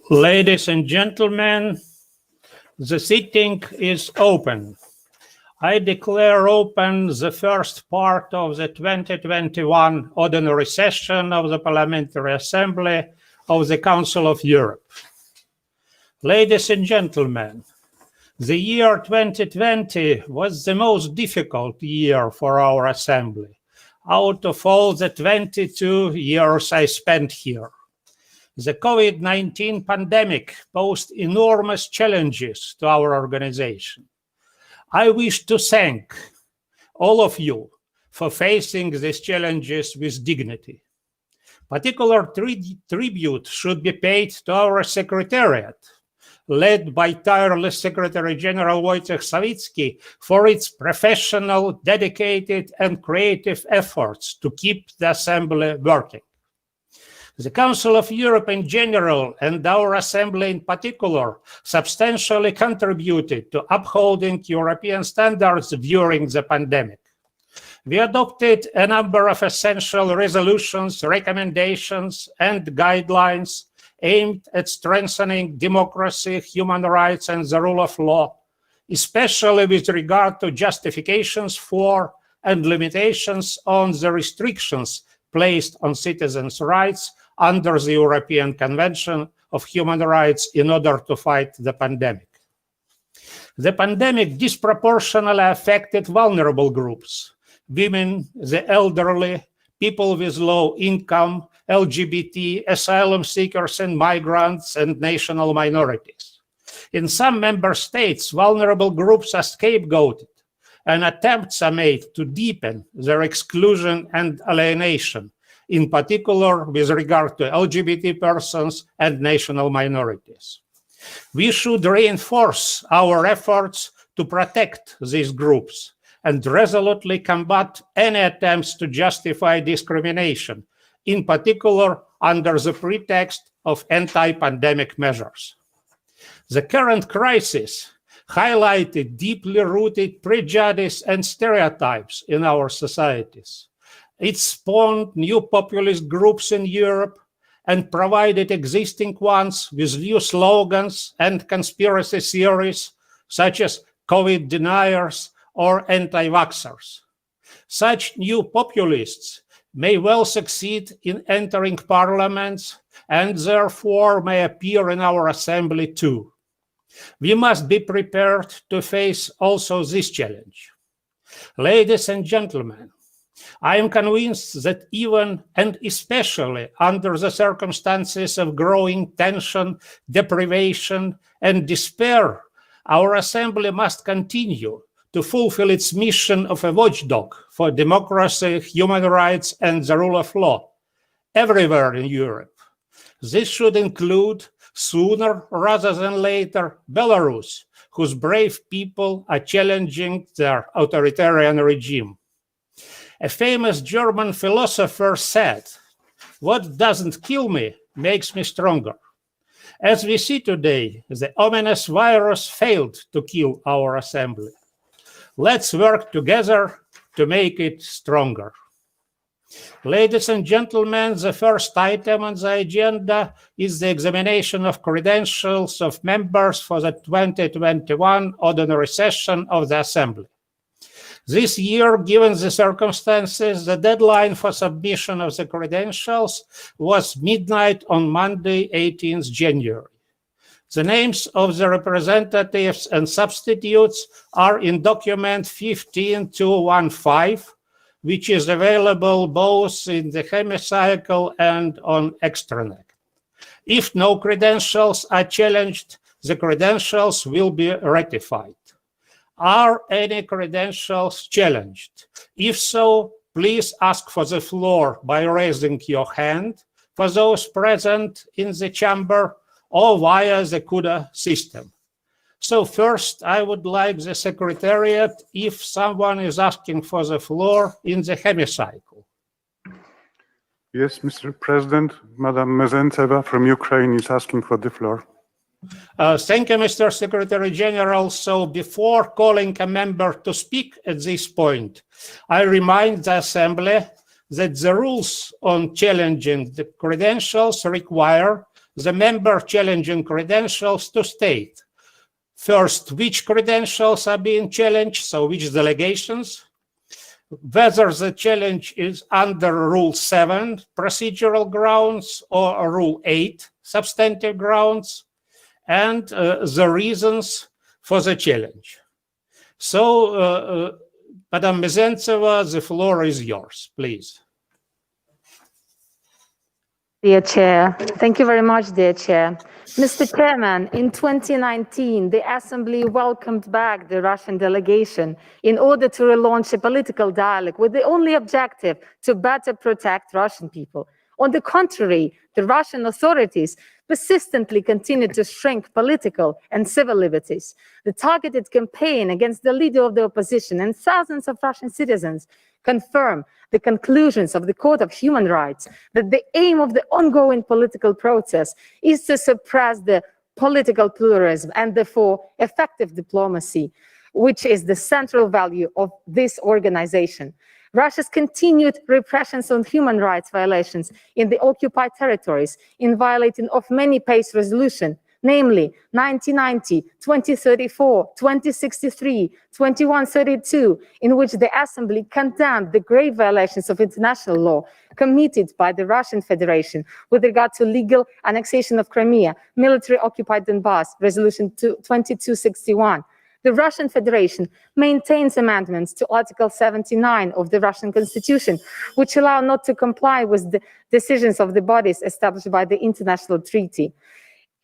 Ladies and gentlemen, the sitting is open. I declare open the first part of the 2021 ordinary session of the Parliamentary Assembly of the Council of Europe. Ladies and gentlemen, the year 2020 was the most difficult year for our Assembly, out of all the 22 years I spent here. The COVID-19 pandemic posed enormous challenges to our organization. I wish to thank all of you for facing these challenges with dignity. Particular tribute should be paid to our Secretariat, led by tireless Secretary General Wojciech Sawicki, for its professional, dedicated, and creative efforts to keep the Assembly working. The Council of Europe in general and our Assembly in particular substantially contributed to upholding European standards during the pandemic. We adopted a number of essential resolutions, recommendations, and guidelines aimed at strengthening democracy, human rights, and the rule of law, especially with regard to justifications for and limitations on the restrictions placed on citizens' rights under the European Convention of Human Rights in order to fight the pandemic. The pandemic disproportionately affected vulnerable groups: women, the elderly, people with low income, LGBT, asylum seekers and migrants, and national minorities. In some member states, vulnerable groups are scapegoated, and attempts are made to deepen their exclusion and alienation, in particular with regard to LGBT persons and national minorities. We should reinforce our efforts to protect these groups and resolutely combat any attempts to justify discrimination, in particular under the pretext of anti-pandemic measures. The current crisis highlighted deeply rooted prejudice and stereotypes in our societies. It spawned new populist groups in Europe and provided existing ones with new slogans and conspiracy theories, such as COVID deniers or anti-vaxxers. Such new populists may well succeed in entering parliaments and therefore may appear in our Assembly too. We must be prepared to face also this challenge. Ladies and gentlemen, I am convinced that even and especially under the circumstances of growing tension, deprivation, and despair, our Assembly must continue to fulfill its mission of a watchdog for democracy, human rights, and the rule of law everywhere in Europe. This should include, sooner rather than later, Belarus, whose brave people are challenging their authoritarian regime. A famous German philosopher said, "What doesn't kill me makes me stronger." As we see today, the ominous virus failed to kill our Assembly. Let's work together to make it stronger. Ladies and gentlemen, the first item on the agenda is the examination of credentials of members for the 2021 ordinary session of the Assembly. This year, given the circumstances, the deadline for submission of the credentials was midnight on Monday, 18th January. The names of the representatives and substitutes are in document 15215, which is available both in the hemicycle and on extranet. If no credentials are challenged, the credentials will be ratified. Are any credentials challenged? If so, please ask for the floor by raising your hand for those present in the chamber or via the CUDA system. So first, I would like the Secretariat if someone is asking for the floor in the hemicycle. Yes, Mr. President, Madam Mezentseva from Ukraine is asking for the floor. Thank you, Mr. Secretary General. So before calling a member to speak at this point, I remind the Assembly that the rules on challenging the credentials require the member challenging credentials to state first which credentials are being challenged, so which delegations, whether the challenge is under Rule 7 procedural grounds or Rule 8 substantive grounds, and the reasons for the challenge. So, Madam Mezentseva, the floor is yours, please. Dear Chair, thank you very much, dear Chair. Mr. Chairman, in 2019, the Assembly welcomed back the Russian delegation in order to relaunch a political dialogue with the only objective to better protect Russian people. On the contrary, the Russian authorities persistently continued to shrink political and civil liberties. The targeted campaign against the leader of the opposition and thousands of Russian citizens confirm the conclusions of the Court of Human Rights that the aim of the ongoing political process is to suppress the political pluralism and therefore effective diplomacy, which is the central value of this organization. Russia's continued repressions on human rights violations in the occupied territories in violating of many PACE resolutions, namely 1990, 2034, 2063, 2132, in which the Assembly condemned the grave violations of international law committed by the Russian Federation with regard to legal annexation of Crimea, military occupied Donbass, Resolution 2261. The Russian Federation maintains amendments to Article 79 of the Russian Constitution, which allow not to comply with the decisions of the bodies established by the international treaty.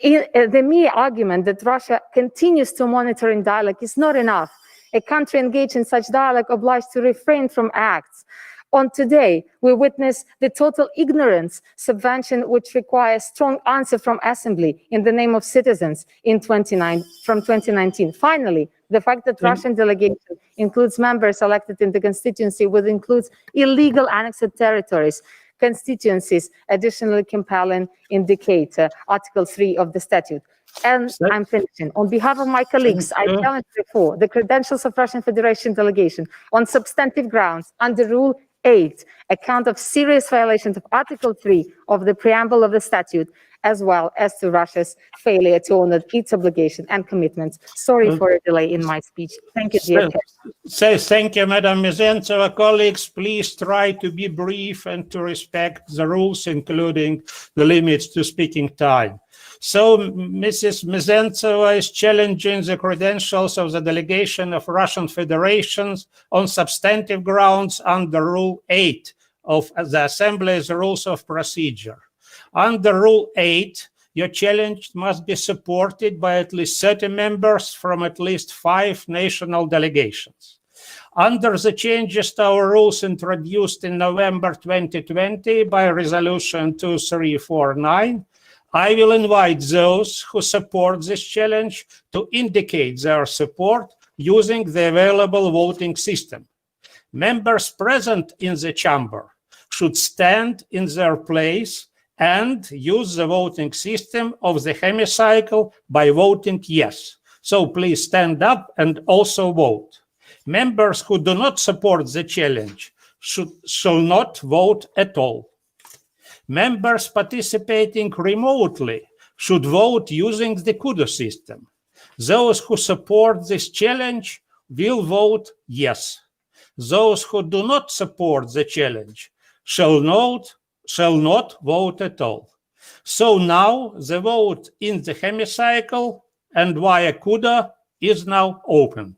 The mere argument that Russia continues to monitor in dialogue is not enough. A country engaged in such dialogue obliged to refrain from acts. On today, we witness the total ignorance subvention which requires strong answer from Assembly in the name of citizens from 2019. Finally, the fact that Russian delegation includes members elected in the constituency, which includes illegal annexed territories, constituencies additionally compelling indicator, Article 3 of the statute. And I'm finishing. On behalf of my colleagues, I challenge before the credentials of Russian Federation delegation on substantive grounds under Rule 8, account of serious violations of Article 3 of the preamble of the statute, as well as to Russia's failure to honor its obligation and commitments. Sorry for a delay in my speech. Thank you, dear Chair. Thank you, Madam Mezentseva. Colleagues, please try to be brief and to respect the rules, including the limits to speaking time. So, Mrs. Mezentseva is challenging the credentials of the delegation of Russian Federation on substantive grounds under Rule 8 of the Assembly's Rules of Procedure. Under Rule 8, your challenge must be supported by at least 30 members from at least 5 national delegations. Under the changes to our rules introduced in November 2020 by Resolution 2349, I will invite those who support this challenge to indicate their support using the available voting system. Members present in the chamber should stand in their place and use the voting system of the hemicycle by voting yes. So please stand up and also vote. Members who do not support the challenge shall not vote at all. Members participating remotely should vote using the CUDO system. Those who support this challenge will vote yes. Those who do not support the challenge shall not vote at all. So now the vote in the hemicycle and via CUDO is now open.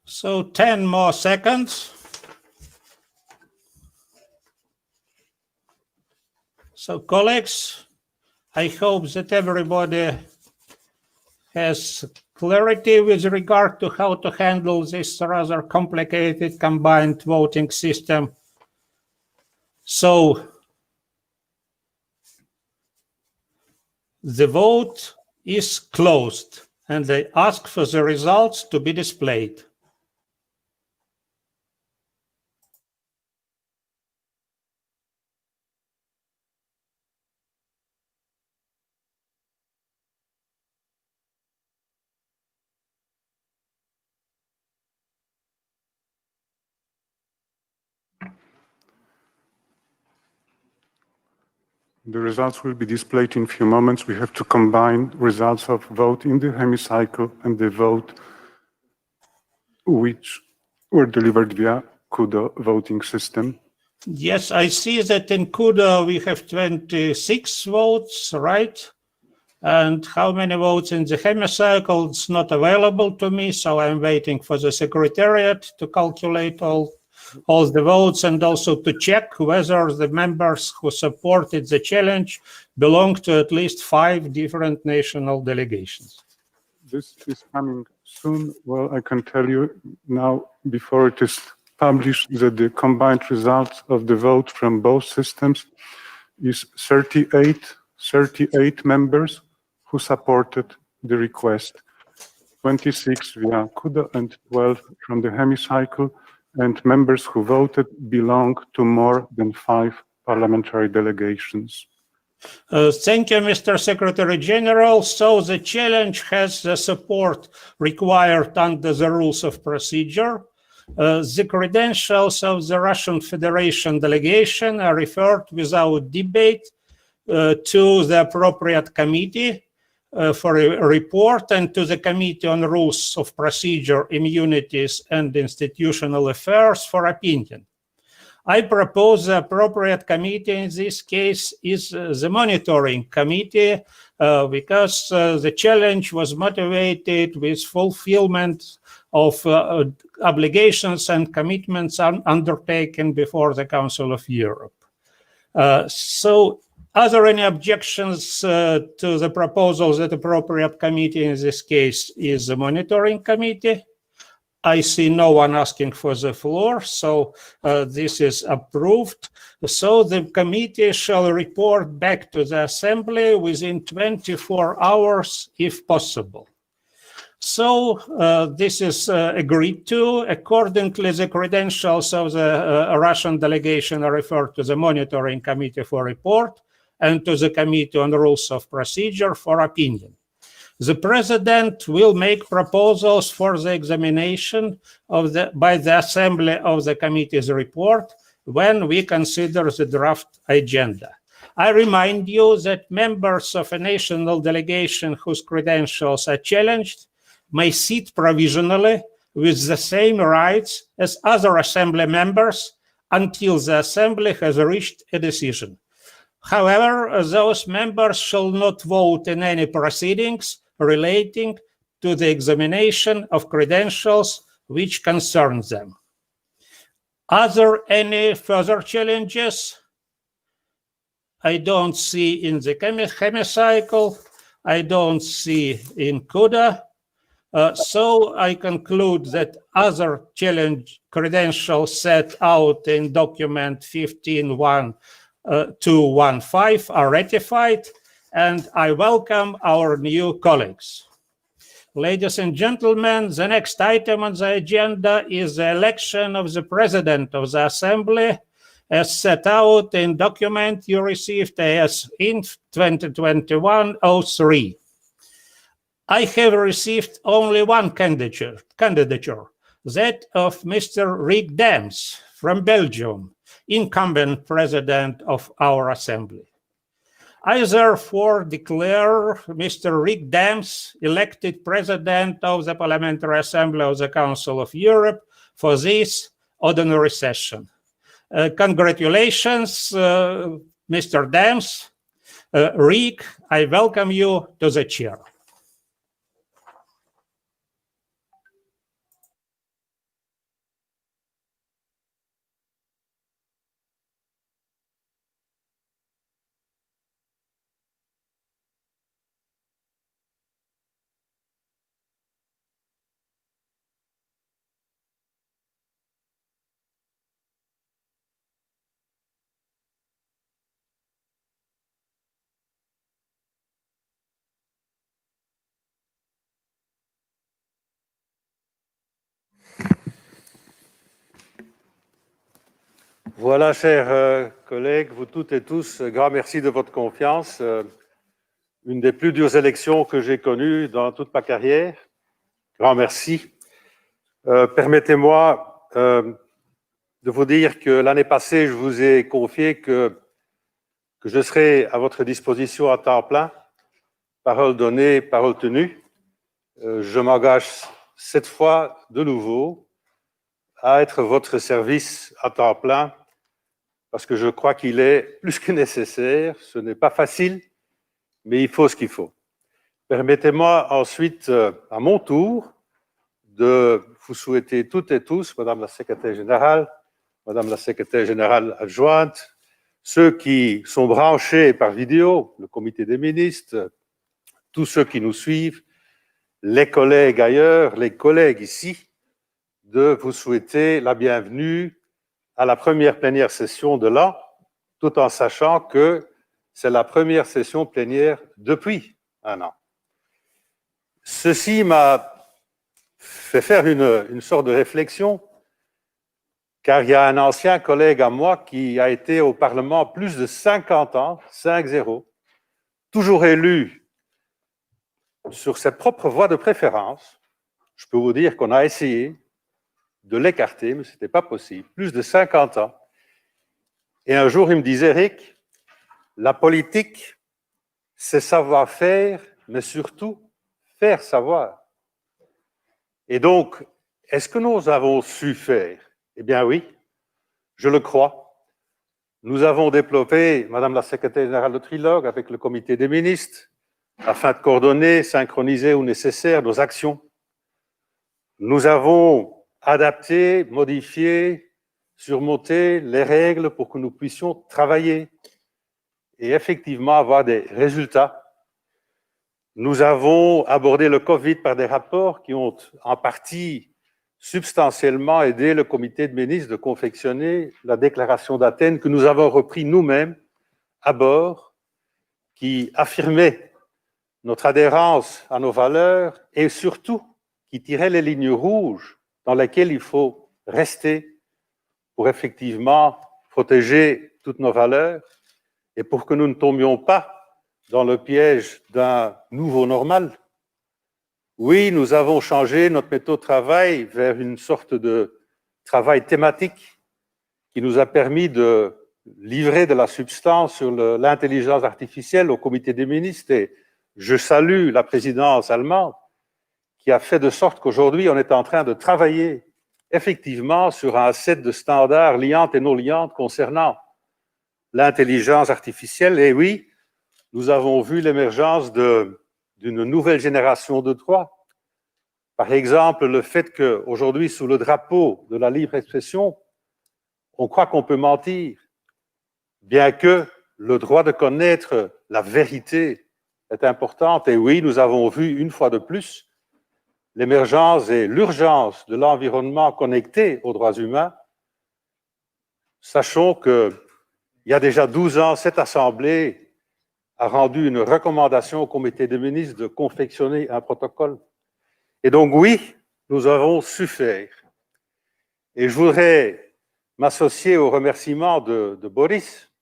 So 10 more seconds. So colleagues, I hope that everybody has clarity with regard to how to handle this rather complicated combined voting system. So the vote is closed, and I ask for the results to be displayed. The results will be displayed in a few moments. We have to combine results of vote in the hemicycle and the vote which were delivered via CUDO voting system. Yes, I see that in CUDO we have 26 votes, right? And how many votes in the hemicycle? It's not available to me, so I'm waiting for the secretariat to calculate all the votes and also to check whether the members who supported the challenge belong to at least 5 different national delegations. This is coming soon. Well, I can tell you now, before it is published, that the combined results of the vote from both systems is 38 members who supported the request, 26 via CUDO and 12 from the hemicycle, and members who voted belong to more than 5 parliamentary delegations. Thank you, Mr. Secretary General. So the challenge has the support required under the rules of procedure. The credentials of the Russian Federation delegation are referred without debate to the appropriate committee for a report and to the Committee on Rules of Procedure, Immunities and Institutional Affairs for opinion. I propose the appropriate committee in this case is the monitoring committee because the challenge was motivated with fulfillment of obligations and commitments undertaken before the Council of Europe. So are there any objections to the proposal that appropriate committee in this case is the monitoring committee? I see no one asking for the floor, so this is approved. So the committee shall report back to the Assembly within 24 hours, if possible. So this is agreed to. Accordingly, the credentials of the Russian delegation are referred to the Monitoring Committee for report and to the Committee on Rules of Procedure for opinion. The President will make proposals for the examination by the Assembly of the Committee's report when we consider the draft agenda. I remind you that members of a national delegation whose credentials are challenged may sit provisionally with the same rights as other Assembly members until the Assembly has reached a decision. However, those members shall not vote in any proceedings relating to the examination of credentials which concern them. Are there any further challenges? I don't see in the hemicycle. I don't see in CUDA. So I conclude that other challenge credentials set out in document 15.1.215 are ratified, and I welcome our new colleagues. Ladies and gentlemen, the next item on the agenda is the election of the President of the Assembly, as set out in document you received as INF 2021-03. I have received only one candidature, that of Mr. Rick Dems from Belgium, incumbent President of our Assembly. I therefore declare Mr. Rick Dems elected President of the Parliamentary Assembly of the Council of Europe for this ordinary session. Congratulations, Mr. Dems. Rick, I welcome you to the chair. Voilà, chers collègues, vous toutes et tous, grand merci de votre confiance. Une des plus dures élections que j'ai connues dans toute ma carrière. Grand merci. Permettez-moi de vous dire que l'année passée, je vous ai confié que je serai à votre disposition à temps plein. Parole donnée, parole tenue. Je m'engage cette fois de nouveau à être votre service à temps plein parce que je crois qu'il est plus que nécessaire. Ce n'est pas facile, mais il faut ce qu'il faut. Permettez-moi ensuite, à mon tour, de vous souhaiter toutes et tous, Madame la Secrétaire Générale, Madame la Secrétaire Générale adjointe, ceux qui sont branchés par vidéo, le Comité des ministres, tous ceux qui nous suivent, les collègues ailleurs, les collègues ici, de vous souhaiter la bienvenue à la première plénière session de l'an, tout en sachant que c'est la première session plénière depuis un an. Ceci m'a fait faire une sorte de réflexion, car il y a un ancien collègue à moi qui a été au Parlement plus de 50 ans, 5-0, toujours élu sur ses propres voies de préférence. Je peux vous dire qu'on a essayé de l'écarter, mais ce n'était pas possible. Plus de 50 ans. Et un jour, il me disait, Eric, la politique, c'est savoir faire, mais surtout faire savoir. Et donc, est-ce que nous avons su faire? Eh bien oui, je le crois. Nous avons développé, Madame la Secrétaire Générale, le trilogue avec le Comité des ministres, afin de coordonner, synchroniser où nécessaire nos actions. Nous avons adapté, modifié, surmonté les règles pour que nous puissions travailler et effectivement avoir des résultats. Nous avons abordé le Covid par des rapports qui ont en partie substantiellement aidé le Comité de ministres de confectionner la déclaration d'Athènes que nous avons repris nous-mêmes à bord, qui affirmait notre adhérence à nos valeurs et surtout qui tirait les lignes rouges dans lesquelles il faut rester pour effectivement protéger toutes nos valeurs et pour que nous ne tombions pas dans le piège d'un nouveau normal. Oui, nous avons changé notre méthode de travail vers une sorte de travail thématique qui nous a permis de livrer de la substance sur l'intelligence artificielle au Comité des ministres. Et je salue la présidence allemande qui a fait de sorte qu'aujourd'hui, on est en train de travailler effectivement sur un set de standards liantes et non liantes concernant l'intelligence artificielle. Et oui, nous avons vu l'émergence d'une nouvelle génération de droits. Par exemple, le fait qu'aujourd'hui, sous le drapeau de la libre expression, on croit qu'on peut mentir, bien que le droit de connaître la vérité est important. Et oui, nous avons vu une fois de plus l'émergence et l'urgence de l'environnement connecté aux droits humains. Sachons qu'il y a déjà 12 ans, cette Assemblée a rendu une recommandation au Comité des ministres de confectionner un protocole. Et donc oui, nous avons su faire. Et je voudrais m'associer au remerciement de Boris,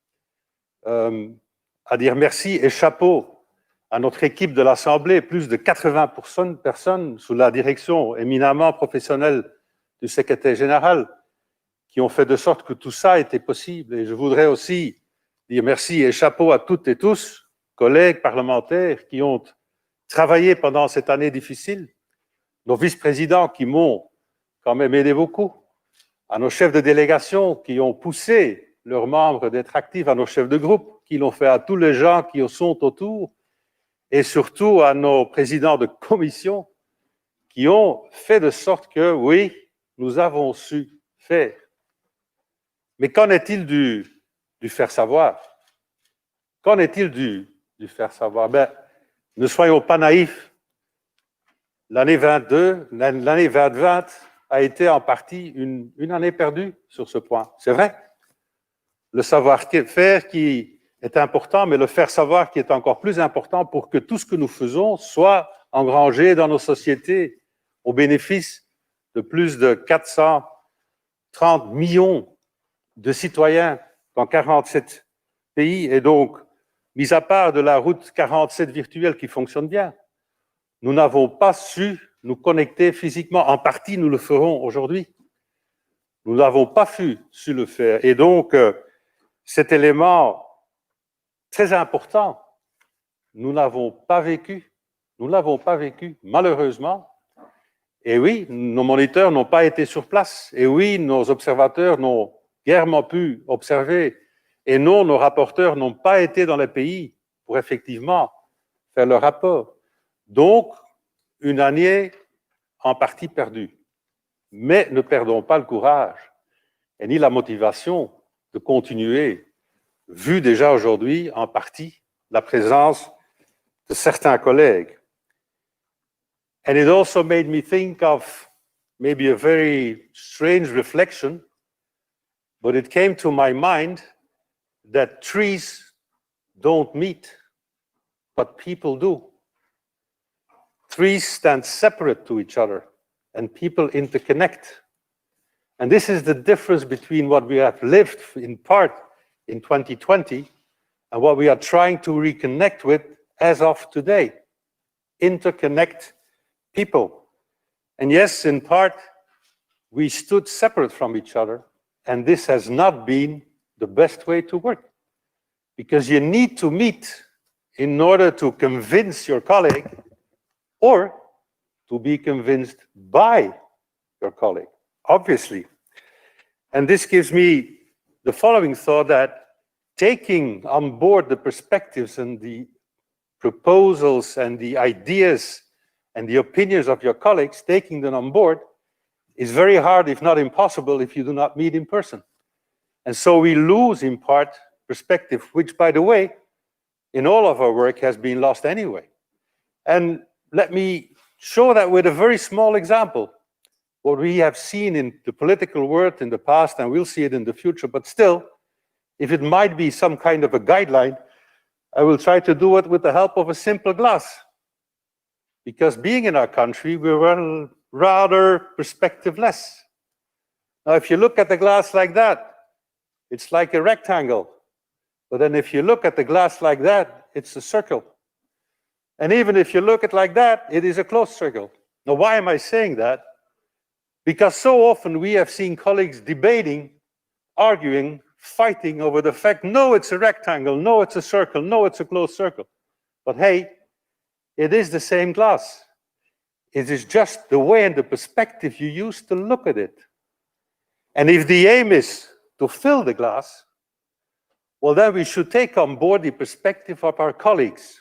à dire merci et chapeau à notre équipe de l'Assemblée, plus de 80 personnes sous la direction éminemment professionnelle du secrétaire général, qui ont fait de sorte que tout ça était possible. Et je voudrais aussi dire merci et chapeau à toutes et tous, collègues parlementaires qui ont travaillé pendant cette année difficile, nos vice-présidents qui m'ont quand même aidé beaucoup, à nos chefs de délégation qui ont poussé leurs membres d'être actifs, à nos chefs de groupe qui l'ont fait, à tous les gens qui sont autour, et surtout à nos présidents de commission qui ont fait de sorte que, oui, nous avons su faire. Mais qu'en est-il du faire savoir? Qu'en est-il du faire savoir? Ne soyons pas naïfs. L'année 2020 a été en partie une année perdue sur ce point. C'est vrai. Le savoir-faire qui est important, mais le faire savoir qui est encore plus important pour que tout ce que nous faisons soit engrangé dans nos sociétés au bénéfice de plus de 430 millions de citoyens dans 47 pays, et donc, mis à part de la route 47 virtuelle qui fonctionne bien, nous n'avons pas su nous connecter physiquement. En partie, nous le ferons aujourd'hui. Nous n'avons pas su le faire. Et donc, cet élément très important, nous n'avons pas vécu, malheureusement. Et oui, nos moniteurs n'ont pas été sur place. Et oui, nos observateurs n'ont guèrement pu observer. Et non, nos rapporteurs n'ont pas été dans les pays pour effectivement faire leur rapport. Donc, une année en partie perdue. Mais ne perdons pas le courage et ni la motivation de continuer, vu déjà aujourd'hui en partie la présence de certains collègues. And it also made me think of maybe a very strange reflection, but it came to my mind that trees don't meet, but people do. Trees stand separate to each other, and people interconnect. And this is the difference between what we have lived in part in 2020 and what we are trying to reconnect with as of today. Interconnect people. And yes, in part, we stood separate from each other, and this has not been the best way to work. Because you need to meet in order to convince your colleague or to be convinced by your colleague, obviously. And this gives me the following thought, that taking on board the perspectives and the proposals and the ideas and the opinions of your colleagues, taking them on board is very hard, if not impossible, if you do not meet in person. And so we lose, in part, perspective, which, by the way, in all of our work has been lost anyway. And let me show that with a very small example. What we have seen in the political world in the past, and we'll see it in the future, but still, if it might be some kind of a guideline, I will try to do it with the help of a simple glass. Because being in our country, we were rather perspective-less. Now, if you look at the glass like that, it's like a rectangle. But then if you look at the glass like that, it's a circle. And even if you look at it like that, it is a closed circle. Now, why am I saying that? Because so often we have seen colleagues debating, arguing, fighting over the fact, no, it's a rectangle, no, it's a circle, no, it's a closed circle. But hey, it is the same glass. It is just the way and the perspective you use to look at it. And if the aim is to fill the glass, well, then we should take on board the perspective of our colleagues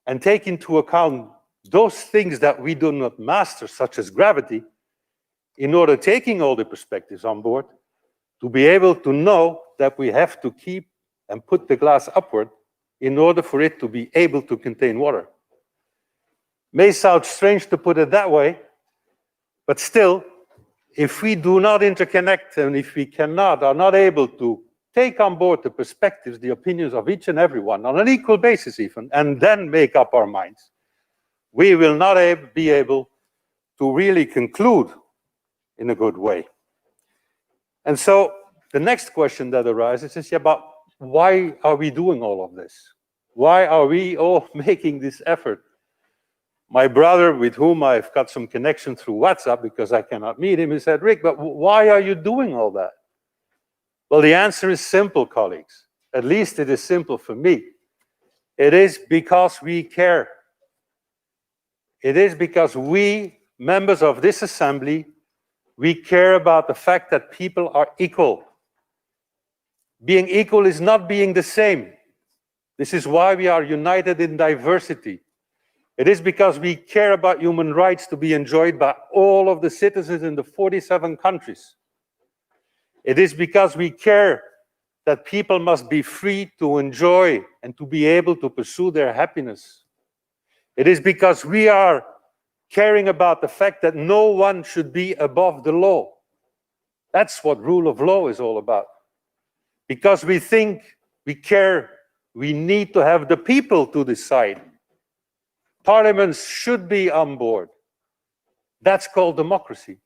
and take into account those things that we do not master, such as gravity, in order taking all the perspectives on board, to be able to know that we have to keep and put the glass upward in order for it to be able to contain water. May sound strange to put it that way, but still, if we do not interconnect and if we are not able to take on board the perspectives, the opinions of each and everyone on an equal basis even, and then make up our minds, we will not be able to really conclude in a good way. And so the next question that arises is about why are we doing all of this? Why are we all making this effort? My brother, with whom I've got some connection through WhatsApp because I cannot meet him, he said, Rick, but why are you doing all that? Well, the answer is simple, colleagues. At least it is simple for me. It is because we care. It is because we, members of this assembly, we care about the fact that people are equal. Being equal is not being the same. This is why we are united in diversity. It is because we care about human rights to be enjoyed by all of the citizens in the 47 countries. It is because we care that people must be free to enjoy and to be able to pursue their happiness. It is because we are caring about the fact that no one should be above the law. That's what rule of law is all about. Because we think, we care, we need to have the people to decide. Parliaments should be on board. That's called democracy.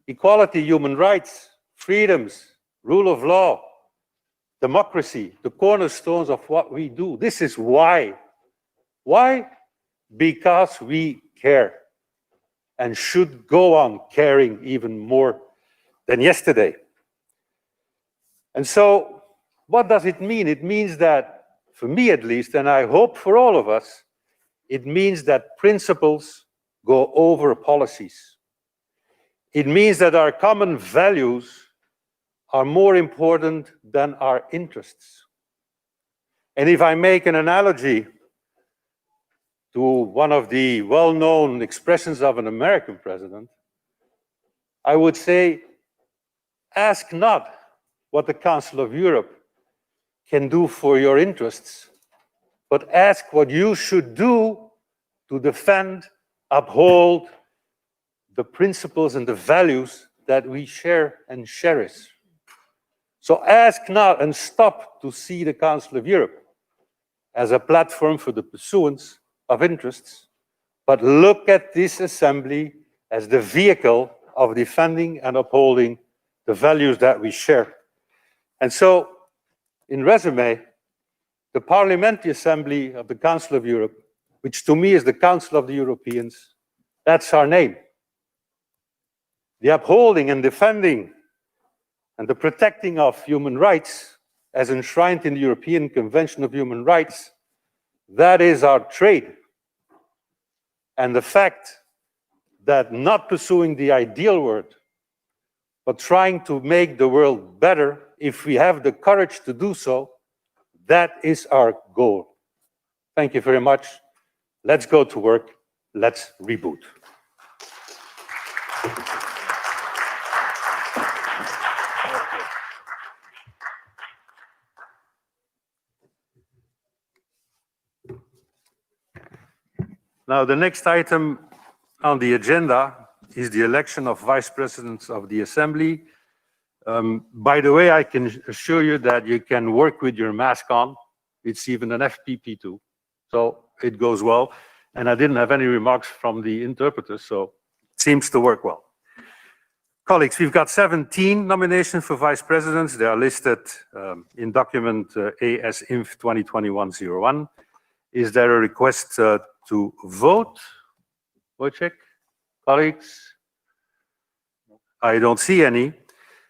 Equality, human rights, freedoms, rule of law, democracy, the cornerstones of what we do. This is why. Why? Because we care and should go on caring even more than yesterday. And so, what does it mean? It means that, for me at least, and I hope for all of us, it means that principles go over policies. It means that our common values are more important than our interests. And if I make an analogy to one of the well-known expressions of an American president, I would say, ask not what the Council of Europe can do for your interests, but ask what you should do to defend, uphold the principles and the values that we share and cherish. So ask not and stop to see the Council of Europe as a platform for the pursuance of interests, but look at this assembly as the vehicle of defending and upholding the values that we share. And so, in resume, the Parliamentary Assembly of the Council of Europe, which to me is the Council of the Europeans, that's our name. The upholding and defending and the protecting of human rights, as enshrined in the European Convention of Human Rights, that is our trade. And the fact that not pursuing the ideal world, but trying to make the world better, if we have the courage to do so, that is our goal. Thank you very much. Let's go to work. Let's reboot. Now, the next item on the agenda is the election of vice presidents of the Assembly. By the way, I can assure you that you can work with your mask on. It's even an FPP2, so it goes well. And I didn't have any remarks from the interpreters, so it seems to work well. Colleagues, we've got 17 nominations for vice presidents. They are listed in document AS-INF 2021-01. Is there a request to vote? Wojciech? Colleagues? I don't see any.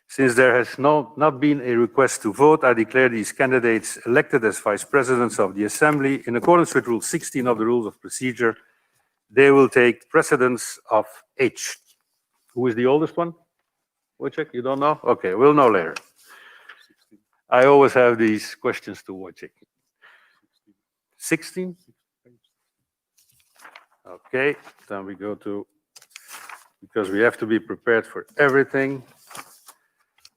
Since there has not been a request to vote, I declare these candidates elected as vice presidents of the Assembly. In accordance with Rule 16 of the Rules of Procedure, they will take precedence of age. Who is the oldest one? Wojciech, you don't know? Okay, we'll know later. I always have these questions to Wojciech. 16? Okay, then we go to, because we have to be prepared for everything.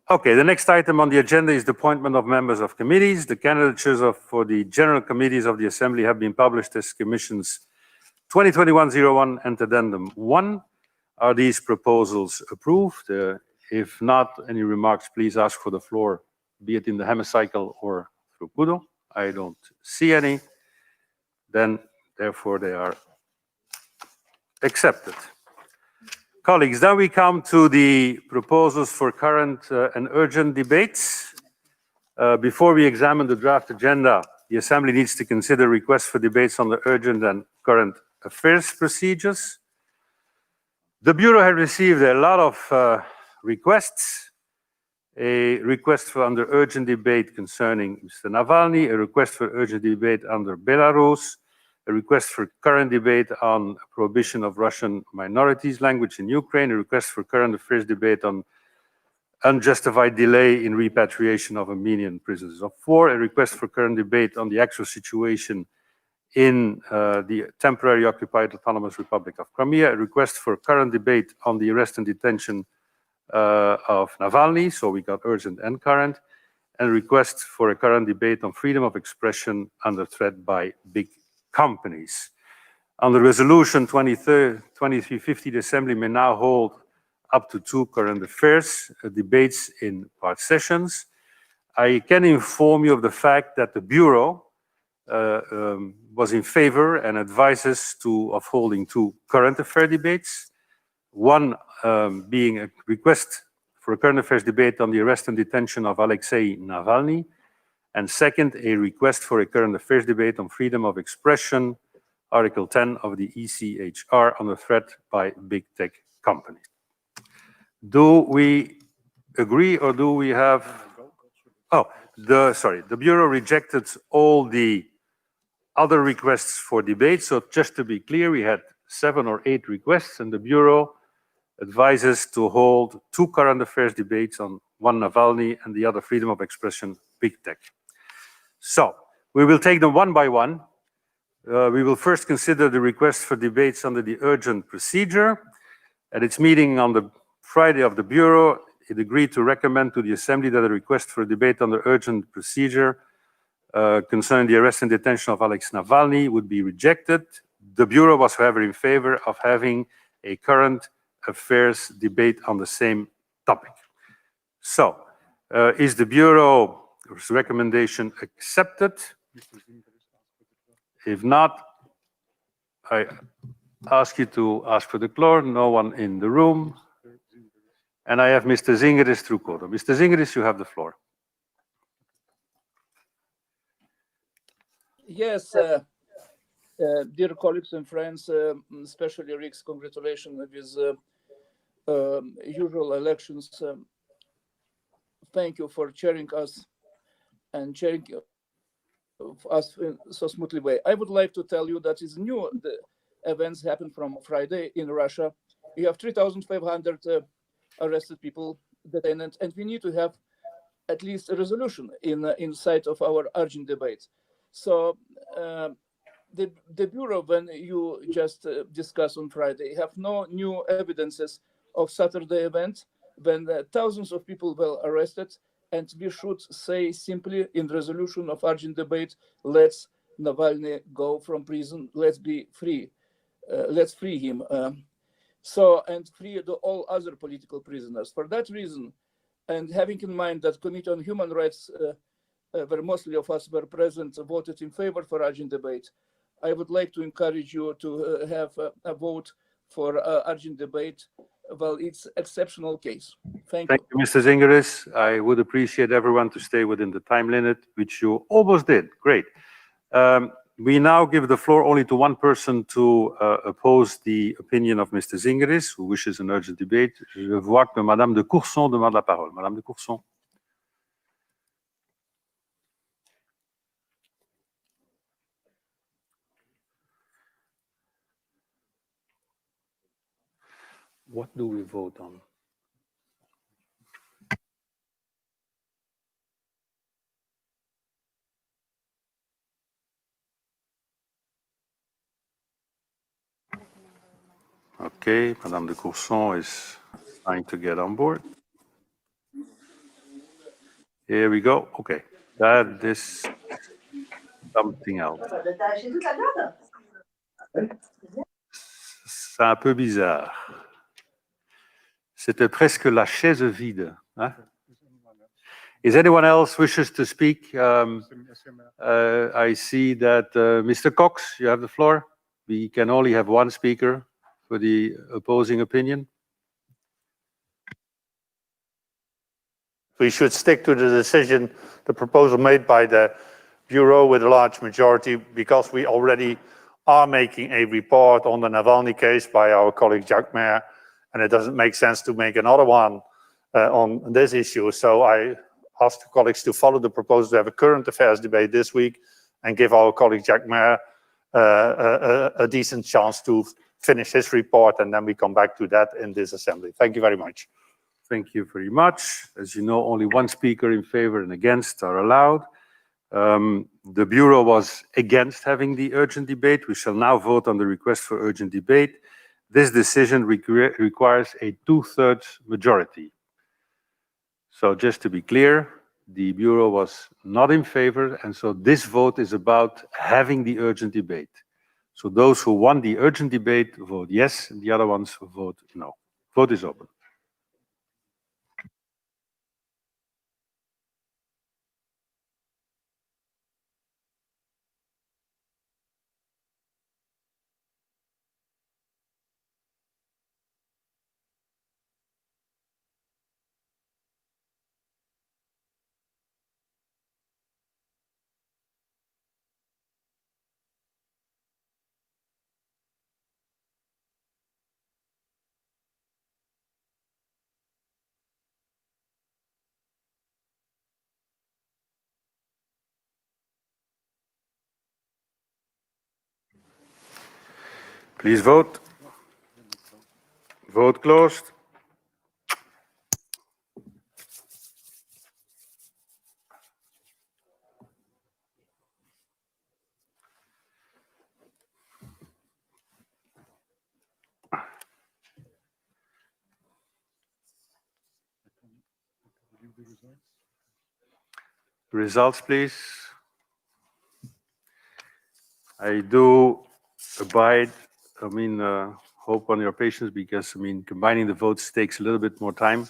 Okay, the next item on the agenda is the appointment of members of committees. The candidatures for the general committees of the Assembly have been published as Commission's 2021-01 and Addendum 1. Are these proposals approved? If not, any remarks, please ask for the floor, be it in the hemicycle or through Kudo. I don't see any. Then, therefore, they are accepted. Colleagues, then we come to the proposals for current and urgent debates. Before we examine the draft agenda, the Assembly needs to consider requests for debates on the urgent and current affairs procedures. The Bureau had received a lot of requests. A request for under urgent debate concerning Mr. Navalny, a request for urgent debate under Belarus, a request for current debate on prohibition of Russian minorities language in Ukraine, a request for current affairs debate on unjustified delay in repatriation of Armenian prisoners of war, a request for current debate on the actual situation in the temporary occupied autonomous Republic of Crimea, a request for current debate on the arrest and detention of Navalny, so we got urgent and current, and a request for a current debate on freedom of expression under threat by big companies. Under Resolution 2350, the Assembly may now hold up to 2 current affairs debates in part sessions. I can inform you of the fact that the Bureau was in favor and advises of holding 2 current affair debates, one being a request for a current affairs debate on the arrest and detention of Alexei Navalny. And second, a request for a current affairs debate on freedom of expression, Article 10 of the ECHR, on the threat by big tech companies. Do we agree, or do we have... Oh, the Bureau rejected all the other requests for debate. So just to be clear, we had 7 or 8 requests, and the Bureau advises to hold 2 current affairs debates on, one Navalny and the other freedom of expression, big tech. So we will take them one by one. We will first consider the request for debates under the urgent procedure. At its meeting on the Friday of the Bureau, it agreed to recommend to the Assembly that a request for a debate under urgent procedure concerning the arrest and detention of Alex Navalny would be rejected. The Bureau was, however, in favor of having a current affairs debate on the same topic. So, is the Bureau's recommendation accepted? If not, I ask you to ask for the floor. No one in the room. And I have Mr. Zingeris through Kodo. Mr. Zingeris, you have the floor. Yes, dear colleagues and friends, especially Rick's congratulations with usual elections. Thank you for chairing us and chairing us in so smoothly way. I would like to tell you that is new. The events happened from Friday in Russia. We have 3,500 arrested people, detained, and we need to have at least a resolution in sight of our urgent debate. So the Bureau, when you just discussed on Friday, have no new evidences of Saturday event when thousands of people were arrested, and we should say simply in resolution of urgent debate, let's Navalny go from prison, let's be free, let's free him. And free all other political prisoners. For that reason, and having in mind that Committee on Human Rights, where mostly of us were present, voted in favor for urgent debate, I would like to encourage you to have a vote for urgent debate. Well, it's exceptional case. Thank you. Thank you, Mr. Zingeris. I would appreciate everyone to stay within the time limit, which you almost did. Great. We now give the floor only to one person to oppose the opinion of Mr. Zingeris, who wishes an urgent debate. Je vois que Madame de Courson demande la parole. Madame de Courson. What do we vote on? Okay, Madame de Courson is trying to get on board. Here we go. Okay, that is something else. C'est un peu bizarre. C'était presque la chaise vide. Hein? Is anyone else wishes to speak? I see that Mr. Cox, you have the floor. We can only have one speaker for the opposing opinion. We should stick to the decision, the proposal made by the Bureau with a large majority, because we already are making a report on the Navalny case by our colleague Jacques Mayer, and it doesn't make sense to make another one on this issue. So I ask the colleagues to follow the proposal to have a current affairs debate this week and give our colleague Jacques Mayer a decent chance to finish his report, and then we come back to that in this assembly. Thank you very much. Thank you very much. As you know, only one speaker in favor and against are allowed. The Bureau was against having the urgent debate. We shall now vote on the request for urgent debate. This decision requires a 2/3 majority. So just to be clear, the Bureau was not in favor, and so this vote is about having the urgent debate. So those who want the urgent debate vote yes, and the other ones vote no. Vote is open. Please vote. Vote closed. Results, please. I do abide, hope on your patience because, combining the votes takes a little bit more time.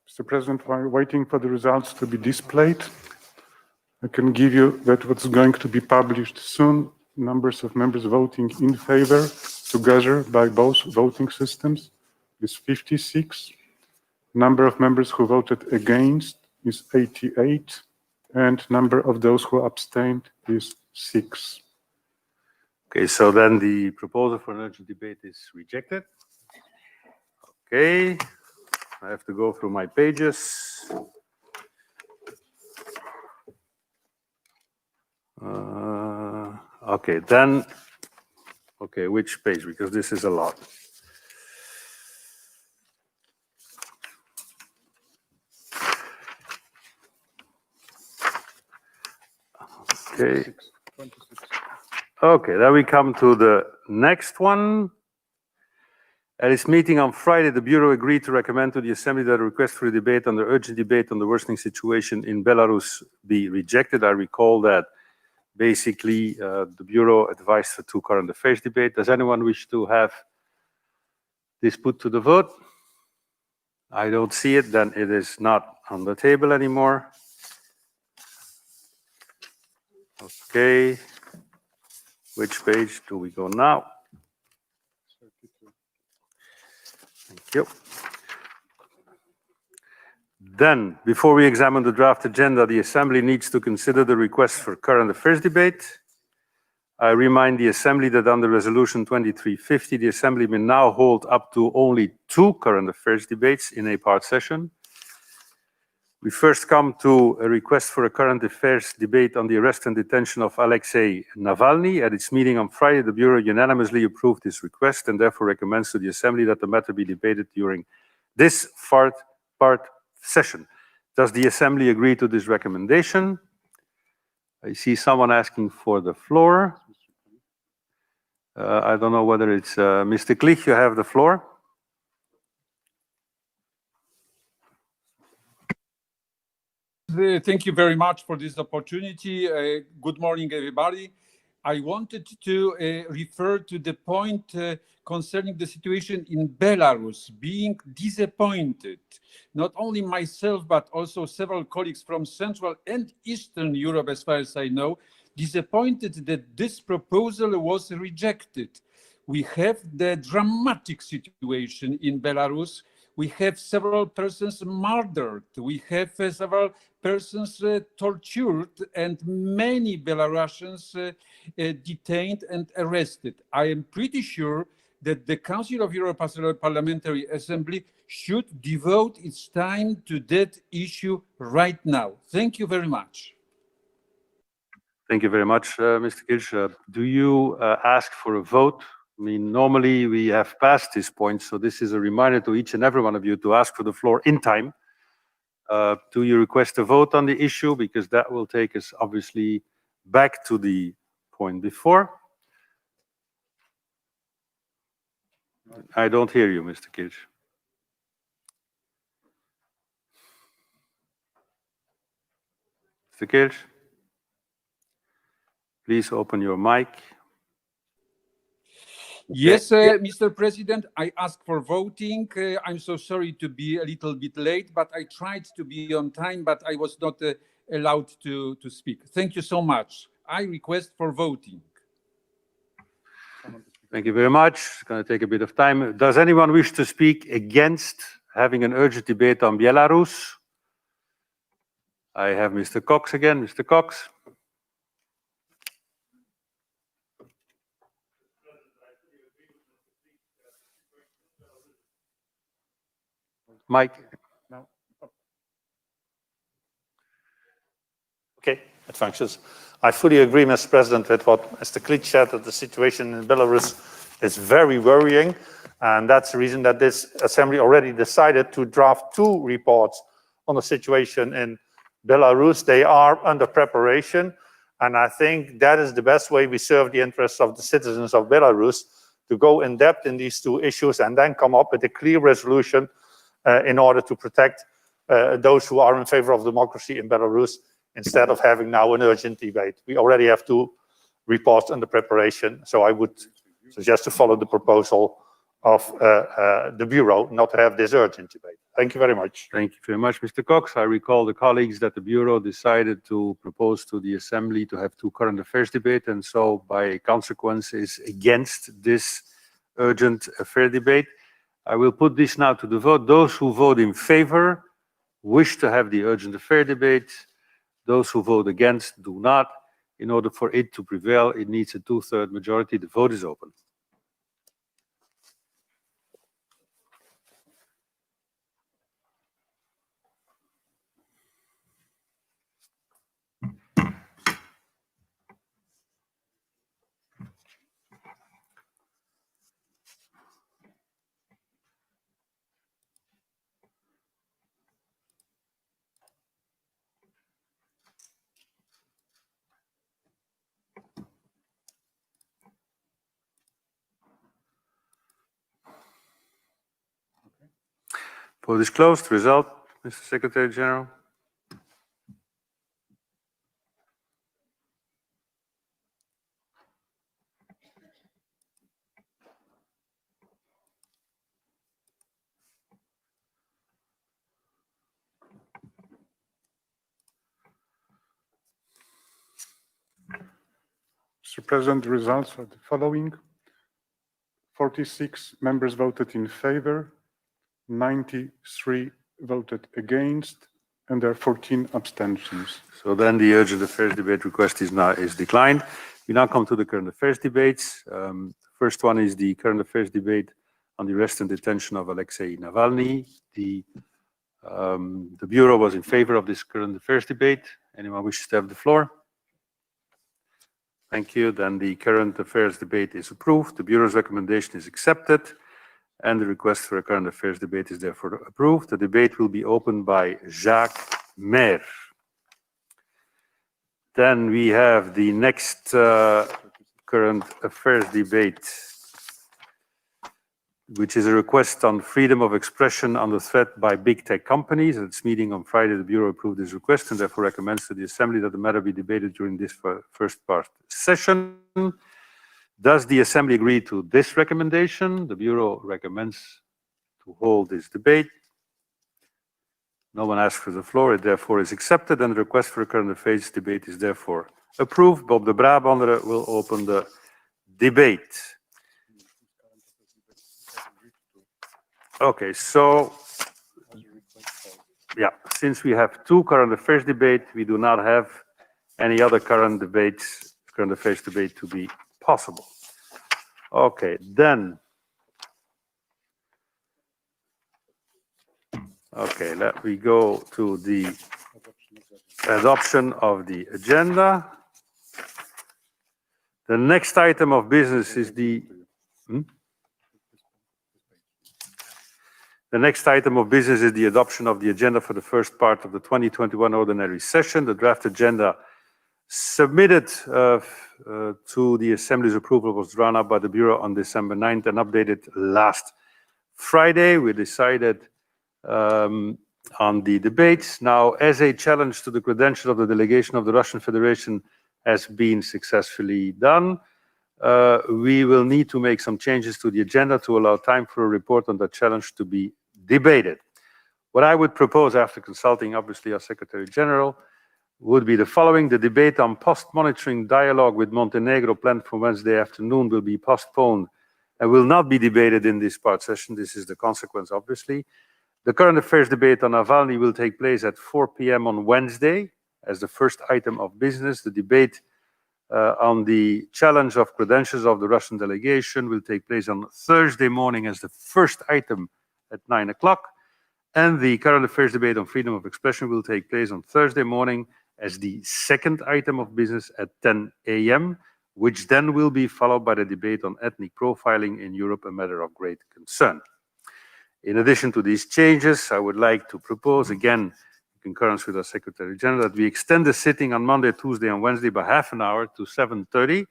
Mr. President, while waiting for the results to be displayed, I can give you that what's going to be published soon. Numbers of members voting in favor together by both voting systems is 56. Number of members who voted against is 88. And number of those who abstained is 6. Okay, so then the proposal for an urgent debate is rejected. Okay, I have to go through my pages. Okay, which page? Because this is a lot. Okay. Okay, then we come to the next one. At its meeting on Friday, the Bureau agreed to recommend to the Assembly that a request for a debate on the urgent debate on the worsening situation in Belarus be rejected. I recall that basically the Bureau advised for 2 current affairs debate. Does anyone wish to have this put to the vote? I don't see it, then it is not on the table anymore. Okay, which page do we go now? Thank you. Then, before we examine the draft agenda, the Assembly needs to consider the request for current affairs debate. I remind the Assembly that under Resolution 2350, the Assembly may now hold up to only 2 current affairs debates in a part session. We first come to a request for a current affairs debate on the arrest and detention of Alexei Navalny. At its meeting on Friday, the Bureau unanimously approved this request and therefore recommends to the Assembly that the matter be debated during this part session. Does the Assembly agree to this recommendation? I see someone asking for the floor. I don't know whether it's Mr. Klich, you have the floor. Thank you very much for this opportunity. Good morning, everybody. I wanted to refer to the point concerning the situation in Belarus, being disappointed, not only myself, but also several colleagues from Central and Eastern Europe, as far as I know, disappointed that this proposal was rejected. We have the dramatic situation in Belarus. We have several persons murdered. We have several persons tortured and many Belarusians detained and arrested. I am pretty sure that the Council of Europe Parliamentary Assembly should devote its time to that issue right now. Thank you very much. Thank you very much, Mr. Kirsch. Do you ask for a vote? I mean, normally we have passed this point, so this is a reminder to each and every one of you to ask for the floor in time. Do you request a vote on the issue? Because that will take us obviously back to the point before. I don't hear you, Mr. Kirsch. Mr. Kirsch, please open your mic. Yes, Mr. President, I ask for voting. I'm so sorry to be a little bit late, but I tried to be on time, but I was not allowed to speak. Thank you so much. I request for voting. Thank you very much. It's going to take a bit of time. Does anyone wish to speak against having an urgent debate on Belarus? I have Mr. Cox again. Mr. Cox. Mike. it functions. I fully agree, Mr. President, with what Mr. Klitsch said, that the situation in Belarus is very worrying. And that's the reason that this Assembly already decided to draft 2 reports on the situation in Belarus. They are under preparation. And I think that is the best way we serve the interests of the citizens of Belarus, to go in depth in these 2 issues and then come up with a clear resolution in order to protect those who are in favor of democracy in Belarus, instead of having now an urgent debate. We already have 2 reports under preparation, so I would suggest to follow the proposal of the Bureau, not to have this urgent debate. Thank you very much. Thank you very much, Mr. Cox. I recall the colleagues that the Bureau decided to propose to the Assembly to have 2 current affairs debates, and so by consequence is against this urgent affair debate. I will put this now to the vote. Those who vote in favor wish to have the urgent affair debate. Those who vote against do not. In order for it to prevail, it needs a 2/3 majority. The vote is open. Vote is closed. Result, Mr. Secretary General. Mr. President, the results are the following. 46 members voted in favor, 93 voted against, and there are 14 abstentions. So then the urgent affairs debate request is declined. We now come to the current affairs debates. The first one is the current affairs debate on the arrest and detention of Alexei Navalny. The Bureau was in favor of this current affairs debate. Anyone wishes to have the floor? Thank you. Then the current affairs debate is approved. The Bureau's recommendation is accepted, and the request for a current affairs debate is therefore approved. The debate will be opened by Jacques Maire. Then we have the next current affairs debate, which is a request on freedom of expression under threat by big tech companies. At its meeting on Friday, the Bureau approved this request and therefore recommends to the Assembly that the matter be debated during this first part session. Does the Assembly agree to this recommendation? The Bureau recommends to hold this debate. No one asked for the floor. It therefore is accepted, and the request for a current affairs debate is therefore approved. Bob de Brabander will open the debate. Okay, so yeah, since we have 2 current affairs debates, we do not have any other current affairs debate to be possible. Okay, then. Okay, let me go to the adoption of the agenda. The next item of business is the next item of business is the adoption of the agenda for the first part of the 2021 ordinary session. The draft agenda submitted to the Assembly's approval was drawn up by the Bureau on December 9th and updated last Friday. We decided on the debates. Now, as a challenge to the credentials of the delegation of the Russian Federation has been successfully done, we will need to make some changes to the agenda to allow time for a report on that challenge to be debated. What I would propose, after consulting obviously our Secretary General, would be the following. The debate on post-monitoring dialogue with Montenegro planned for Wednesday afternoon will be postponed and will not be debated in this part session. This is the consequence, obviously. The current affairs debate on Navalny will take place at 4 p.m. on Wednesday as the first item of business. The debate on the challenge of credentials of the Russian delegation will take place on Thursday morning as the first item at 9 o'clock. And the current affairs debate on freedom of expression will take place on Thursday morning as the second item of business at 10 a.m., which then will be followed by the debate on ethnic profiling in Europe, a matter of great concern. In addition to these changes, I would like to propose, again, in concurrence with our Secretary General, that we extend the sitting on Monday, Tuesday, and Wednesday by half an hour to 7:30.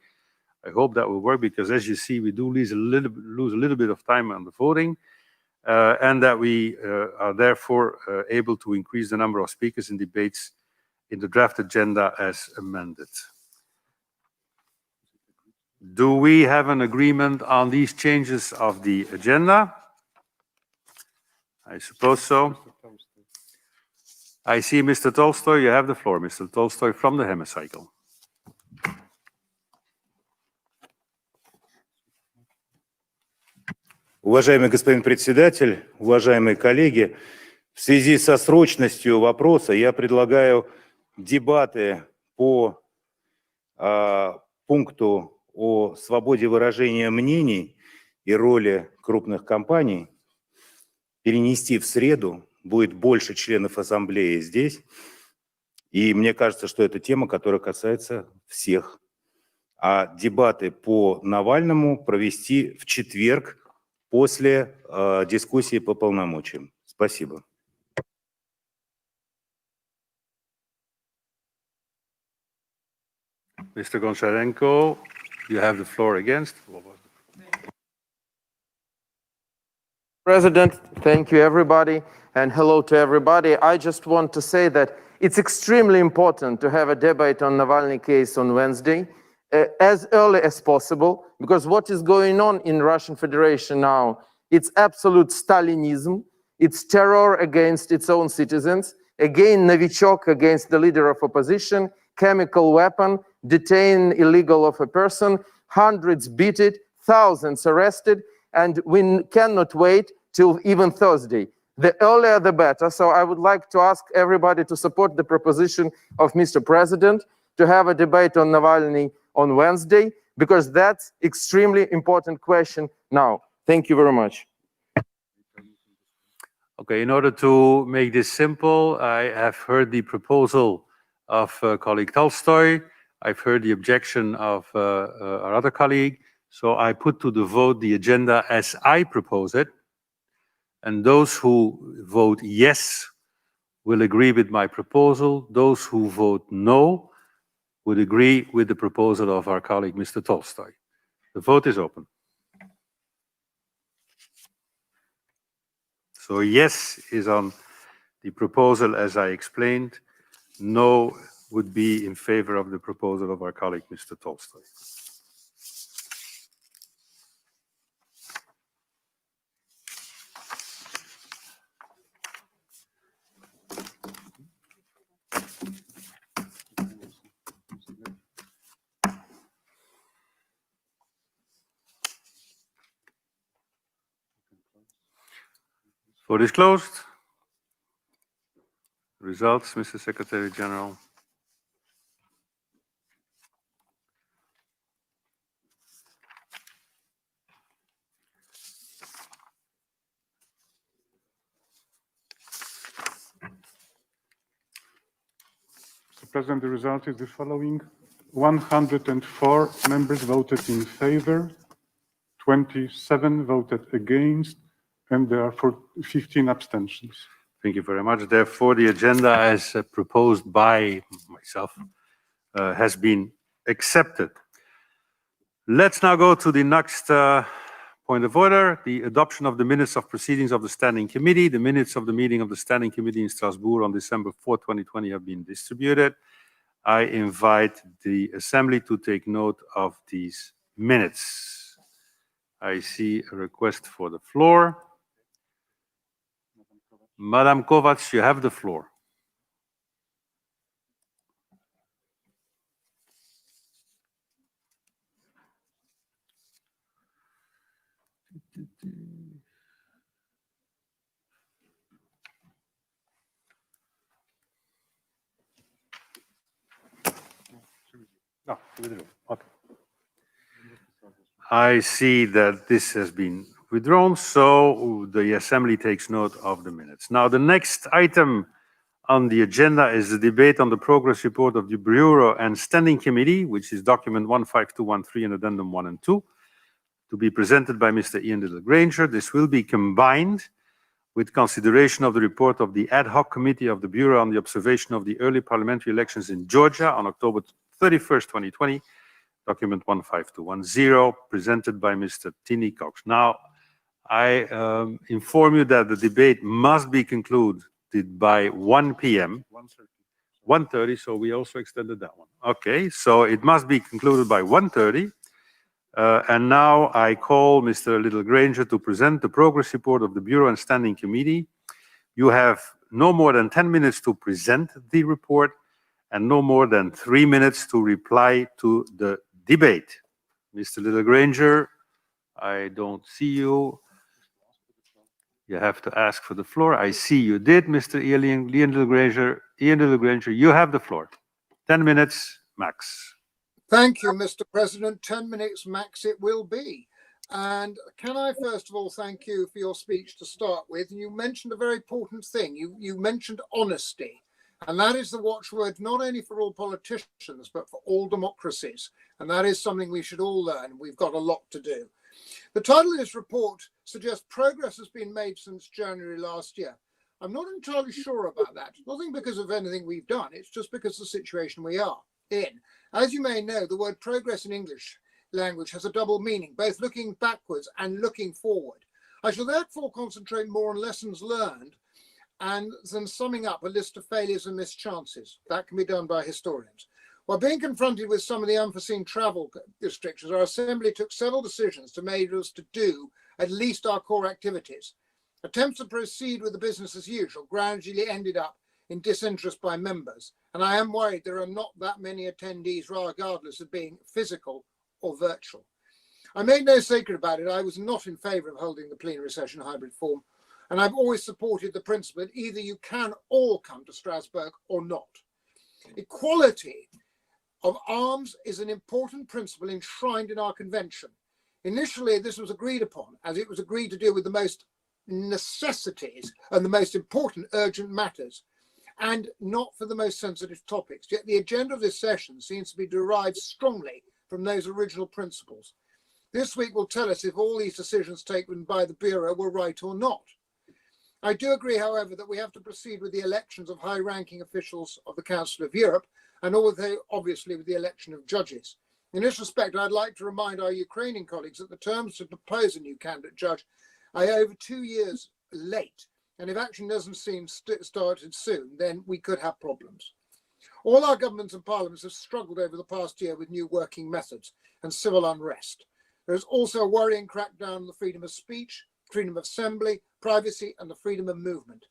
I hope that will work because, as you see, we do lose a little bit of time on the voting, and that we are therefore able to increase the number of speakers in debates in the draft agenda as amended. Do we have an agreement on these changes of the agenda? I suppose so. I see Mr. Tolstoy. You have the floor, Mr. Tolstoy, from the hemicycle. Уважаемый господин председатель, уважаемые коллеги, в связи со срочностью вопроса я предлагаю дебаты по пункту о свободе выражения мнений и роли крупных компаний перенести в среду. Будет больше членов ассамблеи здесь. И мне кажется, что это тема, которая касается всех. А дебаты по Навальному провести в четверг после дискуссии по полномочиям. Спасибо. Mr. Goncharenko, you have the floor against. President, thank you everybody, and hello to everybody. I just want to say that it's extremely important to have a debate on Navalny case on Wednesday, as early as possible, because what is going on in Russian Federation now, it's absolute Stalinism, it's terror against its own citizens, again, Novichok against the leader of opposition, chemical weapon, detain illegal of a person, hundreds beaten, thousands arrested, and we cannot wait till even Thursday. The earlier the better, so I would like to ask everybody to support the proposition of Mr. President to have a debate on Navalny on Wednesday, because that's extremely important question now. Thank you very much. Okay, in order to make this simple, I have heard the proposal of colleague Tolstoy. I've heard the objection of our other colleague. So I put to the vote the agenda as I propose it. And those who vote yes will agree with my proposal. Those who vote no would agree with the proposal of our colleague, Mr. Tolstoy. The vote is open. So yes is on the proposal as I explained. No would be in favor of the proposal of our colleague, Mr. Tolstoy. Vote is closed. Results, Mr. Secretary General. Mr. President, the result is the following. 104 members voted in favor, 27 voted against, and there are 15 abstentions. Thank you very much. Therefore, the agenda as proposed by myself has been accepted. Let's now go to the next point of order, the adoption of the minutes of proceedings of the Standing Committee. The minutes of the meeting of the Standing Committee in Strasbourg on December 4, 2020 have been distributed. I invite the Assembly to take note of these minutes. I see a request for the floor. Madam Kovacs, you have the floor. Okay. I see that this has been withdrawn, so the Assembly takes note of the minutes. Now, the next item on the agenda is the debate on the progress report of the Bureau and Standing Committee, which is document 15213 and addendum 1 and 2, to be presented by Mr. Ian Little-Granger. This will be combined with consideration of the report of the ad hoc committee of the Bureau on the observation of the early parliamentary elections in Georgia on October 31st, 2020, document 15210, presented by Mr. Tini Cox. Now, I inform you that the debate must be concluded by 1 p.m. 1:30, so we also extended that one. Okay, so it must be concluded by 1:30. And now I call Mr. Little-Granger to present the progress report of the Bureau and Standing Committee. You have no more than 10 minutes to present the report and no more than 3 minutes to reply to the debate. Mr. Little-Granger, I don't see you. You have to ask for the floor. I see you did, Mr. Ian Little-Granger. Ian Little-Granger, you have the floor. 10 minutes max. Thank you, Mr. President. 10 minutes max it will be. And can I first of all thank you for your speech to start with? And you mentioned a very important thing. You mentioned honesty. And that is the watchword not only for all politicians, but for all democracies. And that is something we should all learn. We've got a lot to do. The title of this report suggests progress has been made since January last year. I'm not entirely sure about that. Nothing because of anything we've done. It's just because of the situation we are in. As you may know, the word progress in English language has a double meaning, both looking backwards and looking forward. I shall therefore concentrate more on lessons learned and than summing up a list of failures and missed chances. That can be done by historians. While being confronted with some of the unforeseen travel restrictions, our Assembly took several decisions to enable us to do at least our core activities. Attempts to proceed with the business as usual gradually ended up in disinterest by members, and I am worried there are not that many attendees regardless of being physical or virtual. I made no secret about it. I was not in favour of holding the plenary session hybrid form, and I've always supported the principle that either you can all come to Strasbourg or not. Equality of arms is an important principle enshrined in our convention. Initially, this was agreed upon as it was agreed to deal with the most necessities and the most important urgent matters, and not for the most sensitive topics. Yet the agenda of this session seems to be derived strongly from those original principles. This week will tell us if all these decisions taken by the Bureau were right or not. I do agree, however, that we have to proceed with the elections of high-ranking officials of the Council of Europe, and also, obviously, with the election of judges. In this respect, I'd like to remind our Ukrainian colleagues that the terms to propose a new candidate judge are over 2 years late. And if action doesn't seem started soon, then we could have problems. All our governments and parliaments have struggled over the past year with new working methods and civil unrest. There is also a worrying crackdown on the freedom of speech, freedom of assembly, privacy, and the freedom of movement.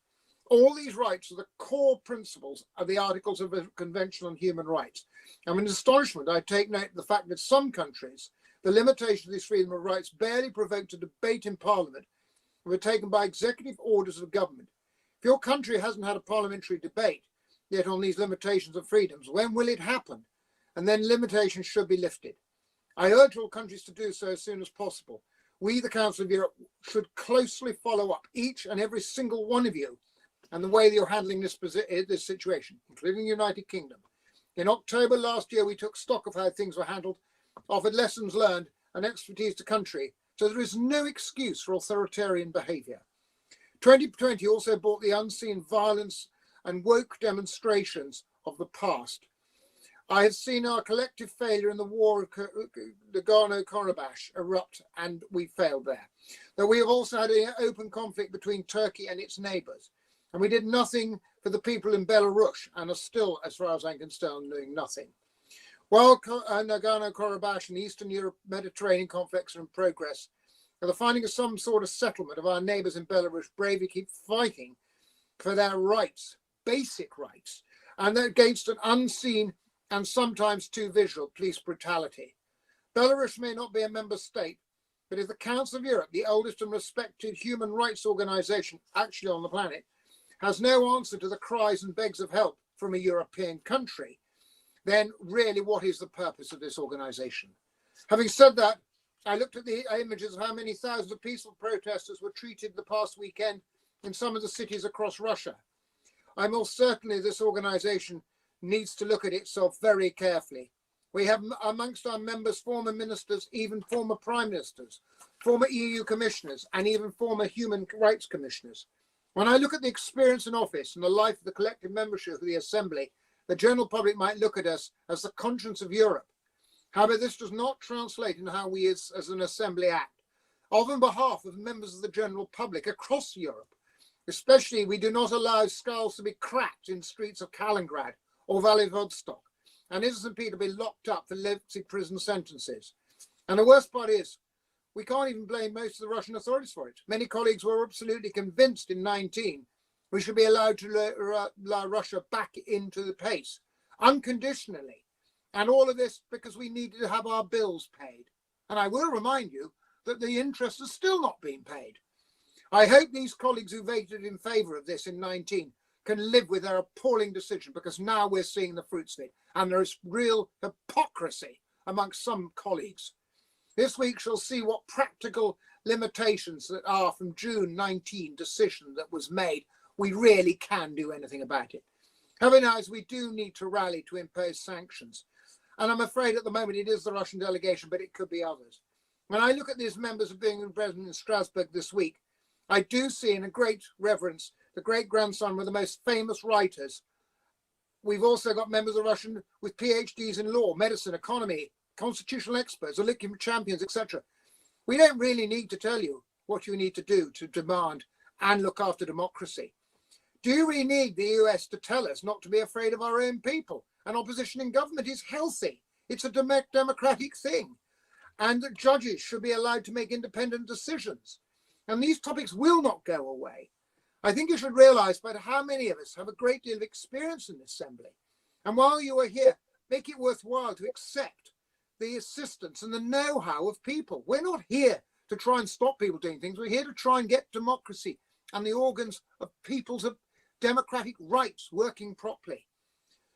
All these rights are the core principles of the Articles of the Convention on Human Rights. And in astonishment, I take note of the fact that some countries, the limitation of these freedom of rights barely provoked a debate in Parliament, were taken by executive orders of government. If your country hasn't had a parliamentary debate yet on these limitations of freedoms, when will it happen? And then limitations should be lifted. I urge all countries to do so as soon as possible. We, the Council of Europe, should closely follow up each and every single one of you and the way that you're handling this situation, including the United Kingdom. In October last year, we took stock of how things were handled, offered lessons learned and expertise to country, so there is no excuse for authoritarian behaviour. 2020 also brought the unseen violence and woke demonstrations of the past. I have seen our collective failure in the war of Nagorno-Karabakh erupt, and we failed there. Though we have also had an open conflict between Turkey and its neighbours, and we did nothing for the people in Belarus, and are still, as far as I'm concerned, doing nothing. While Nagorno-Karabakh and Eastern Europe Mediterranean conflicts are in progress, and the finding of some sort of settlement of our neighbours in Belarus bravely keep fighting for their rights, basic rights, and against an unseen and sometimes too visual police brutality. Belarus may not be a member state, but if the Council of Europe, the oldest and respected human rights organisation actually on the planet, has no answer to the cries and begs of help from a European country, then really what is the purpose of this organisation? Having said that, I looked at the images of how many thousands of peaceful protesters were treated the past weekend in some of the cities across Russia. I most certainly, this organization needs to look at itself very carefully. We have amongst our members former ministers, even former prime ministers, former EU commissioners, and even former human rights commissioners. When I look at the experience in office and the life of the collective membership of the Assembly, the general public might look at us as the conscience of Europe. However, this does not translate in how we as an Assembly act. On behalf of members of the general public across Europe, especially, we do not allow skulls to be cracked in streets of Kaliningrad or Vladivostok, and innocent people be locked up for lengthy prison sentences. And the worst part is, we can't even blame most of the Russian authorities for it. Many colleagues were absolutely convinced in 2019 we should be allowed to allow Russia back into the pace, unconditionally. And all of this because we needed to have our bills paid. And I will remind you that the interest has still not been paid. I hope these colleagues who voted in favour of this in 19 can live with their appalling decision, because now we're seeing the fruits of it. And there is real hypocrisy amongst some colleagues. This week shall see what practical limitations that are from June 19 decision that was made. We really can do anything about it. Having eyes, we do need to rally to impose sanctions. And I'm afraid at the moment it is the Russian delegation, but it could be others. When I look at these members of being present in Strasbourg this week, I do see in a great reverence the great-grandson of the most famous writers. We've also got members of Russian with PhDs in law, medicine, economy, constitutional experts, Olympic champions, etc. We don't really need to tell you what you need to do to demand and look after democracy. Do we need the US to tell us not to be afraid of our own people? And opposition in government is healthy. It's a democratic thing. And that judges should be allowed to make independent decisions. And these topics will not go away. I think you should realize but how many of us have a great deal of experience in the Assembly. And while you are here, make it worthwhile to accept the assistance and the know-how of people. We're not here to try and stop people doing things. We're here to try and get democracy and the organs of people's democratic rights working properly.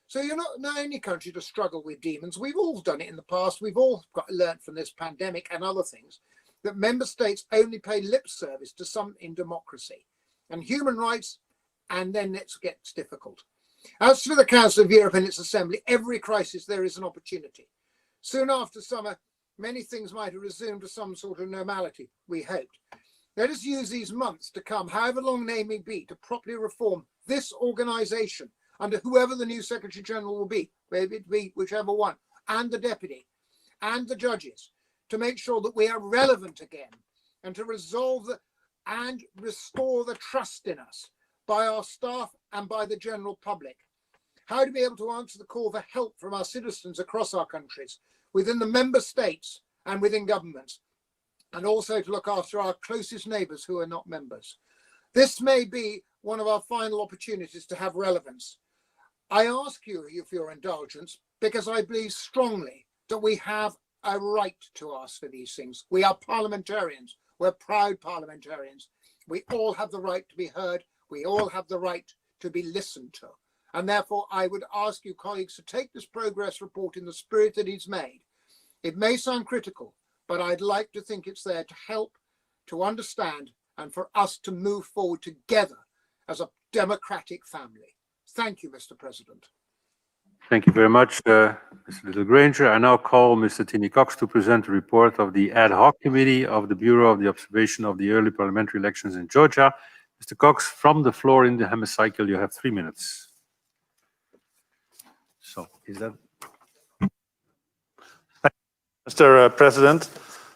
So you're not the only country to struggle with demons. We've all done it in the past. We've all learned from this pandemic and other things that member states only pay lip service to some in democracy and human rights, and then it gets difficult. As for the Council of Europe and its Assembly, every crisis there is an opportunity. Soon after summer, many things might have resumed to some sort of normality, we hoped. Let us use these months to come, however long they may be, to properly reform this organisation under whoever the new Secretary General will be, maybe it be whichever one, and the Deputy, and the judges, to make sure that we are relevant again, and to resolve and restore the trust in us by our staff and by the general public. How to be able to answer the call for help from our citizens across our countries, within the member states and within governments, and also to look after our closest neighbours who are not members. This may be one of our final opportunities to have relevance. I ask you for your indulgence because I believe strongly that we have a right to ask for these things. We are parliamentarians. We're proud parliamentarians. We all have the right to be heard. We all have the right to be listened to. And therefore, I would ask you, colleagues, to take this progress report in the spirit that it's made. It may sound critical, but I'd like to think it's there to help, to understand, and for us to move forward together as a democratic family. Thank you, Mr. President. Thank you very much, Mr. Little-Granger. I now call Mr. Tini Cox to present the report of the Ad Hoc Committee of the Bureau of the Observation of the Early Parliamentary Elections in Georgia. Mr. Cox, from the floor in the hemicycle, you have 3 minutes. So, is that... Mr. President,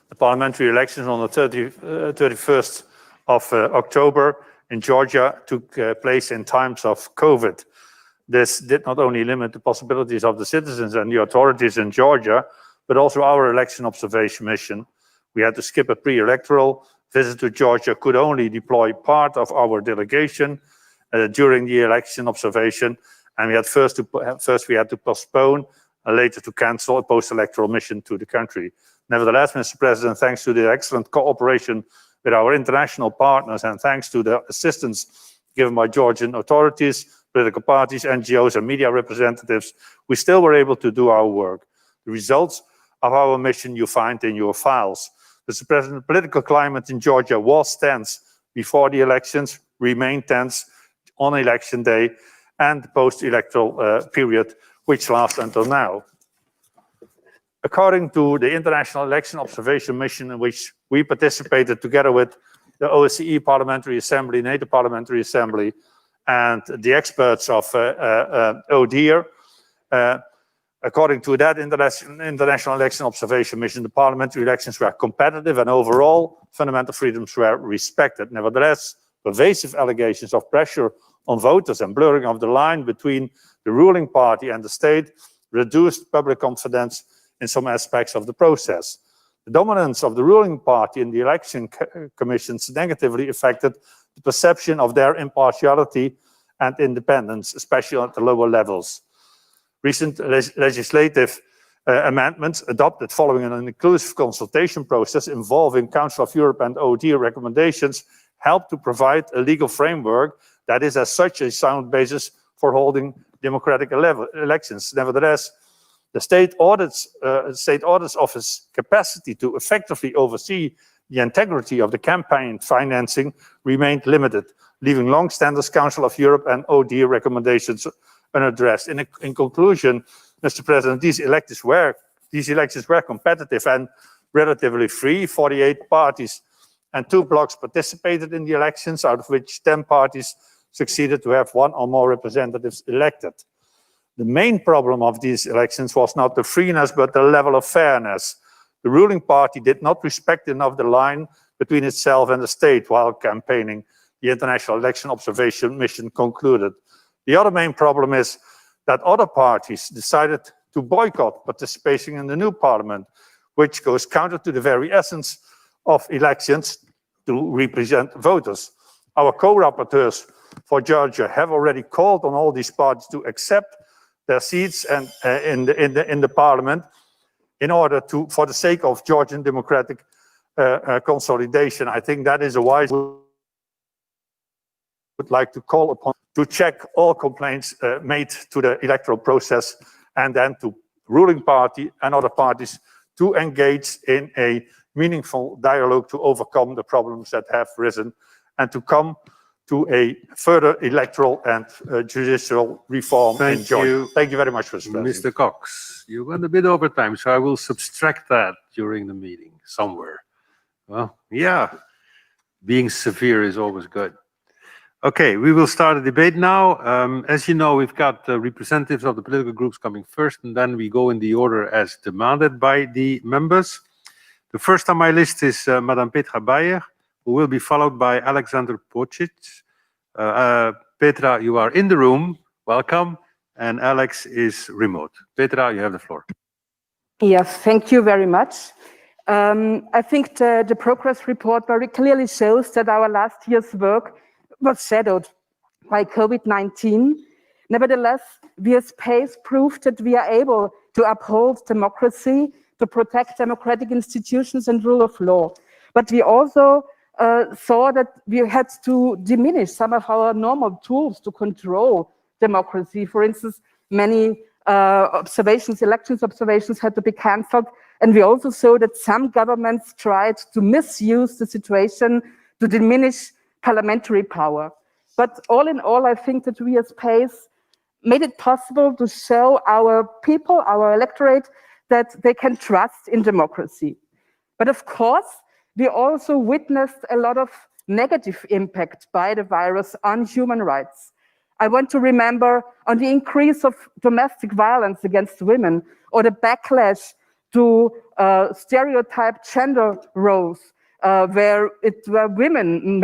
the parliamentary elections on the 31st of October in Georgia took place in times of COVID. This did not only limit the possibilities of the citizens and the authorities in Georgia, but also our election observation mission. We had to skip a pre-electoral visit to Georgia, could only deploy part of our delegation during the election observation, and we had first we had to postpone and later to cancel a post-electoral mission to the country. Nevertheless, Mr. President, thanks to the excellent cooperation with our international partners and thanks to the assistance given by Georgian authorities, political parties, NGOs, and media representatives, we still were able to do our work. The results of our mission you find in your files. Mr. President, the political climate in Georgia was tense before the elections, remained tense on election day, and the post-electoral period, which lasts until now. According to the International Election Observation Mission, in which we participated together with the OSCE Parliamentary Assembly, NATO Parliamentary Assembly, and the experts of ODIHR, according to that International Election Observation Mission, the parliamentary elections were competitive and overall fundamental freedoms were respected. Nevertheless, pervasive allegations of pressure on voters and blurring of the line between the ruling party and the state reduced public confidence in some aspects of the process. The dominance of the ruling party in the election commissions negatively affected the perception of their impartiality and independence, especially at the lower levels. Recent legislative amendments adopted following an inclusive consultation process involving Council of Europe and ODIHR recommendations help to provide a legal framework that is as such a sound basis for holding democratic elections. Nevertheless, the State Audit Office capacity to effectively oversee the integrity of the campaign financing remained limited, leaving long-standing Council of Europe and ODIHR recommendations unaddressed. In conclusion, Mr. President, these elections were competitive and relatively free. 48 parties and 2 blocs participated in the elections, out of which 10 parties succeeded to have 1 or more representatives elected. The main problem of these elections was not the freeness, but the level of fairness. The ruling party did not respect enough the line between itself and the state while campaigning, the International Election Observation Mission concluded. The other main problem is that other parties decided to boycott participation in the new parliament, which goes counter to the very essence of elections to represent voters. Our co-rapporteurs for Georgia have already called on all these parties to accept their seats and in the parliament in order to, for the sake of Georgian democratic consolidation. I think that is a wise. Would like to call upon to check all complaints made to the electoral process, and then to ruling party and other parties to engage in a meaningful dialogue to overcome the problems that have risen and to come to a further electoral and judicial reform in Georgia. Thank you very much, Mr. President. Mr. Cox, you went a bit over time, so I will subtract that during the meeting somewhere. Well, yeah, being severe is always good. Okay, we will start a debate now. As you know, we've got representatives of the political groups coming first, and then we go in the order as demanded by the members. The first on my list is Madame Petra Bayer, who will be followed by Alexander Pocic. Petra, you are in the room. Welcome. And Alex is remote. Petra, you have the floor. Yes, thank you very much. I think the progress report very clearly shows that our last year's work was shadowed by COVID-19. Nevertheless, we as PACE proved that we are able to uphold democracy, to protect democratic institutions and rule of law. But we also saw that we had to diminish some of our normal tools to control democracy. For instance, many elections observations had to be cancelled. And we also saw that some governments tried to misuse the situation to diminish parliamentary power. But all in all, I think that we as PACE made it possible to show our people, our electorate, that they can trust in democracy. But of course, we also witnessed a lot of negative impact by the virus on human rights. I want to remember on the increase of domestic violence against women, or the backlash to stereotyped gender roles, where it were women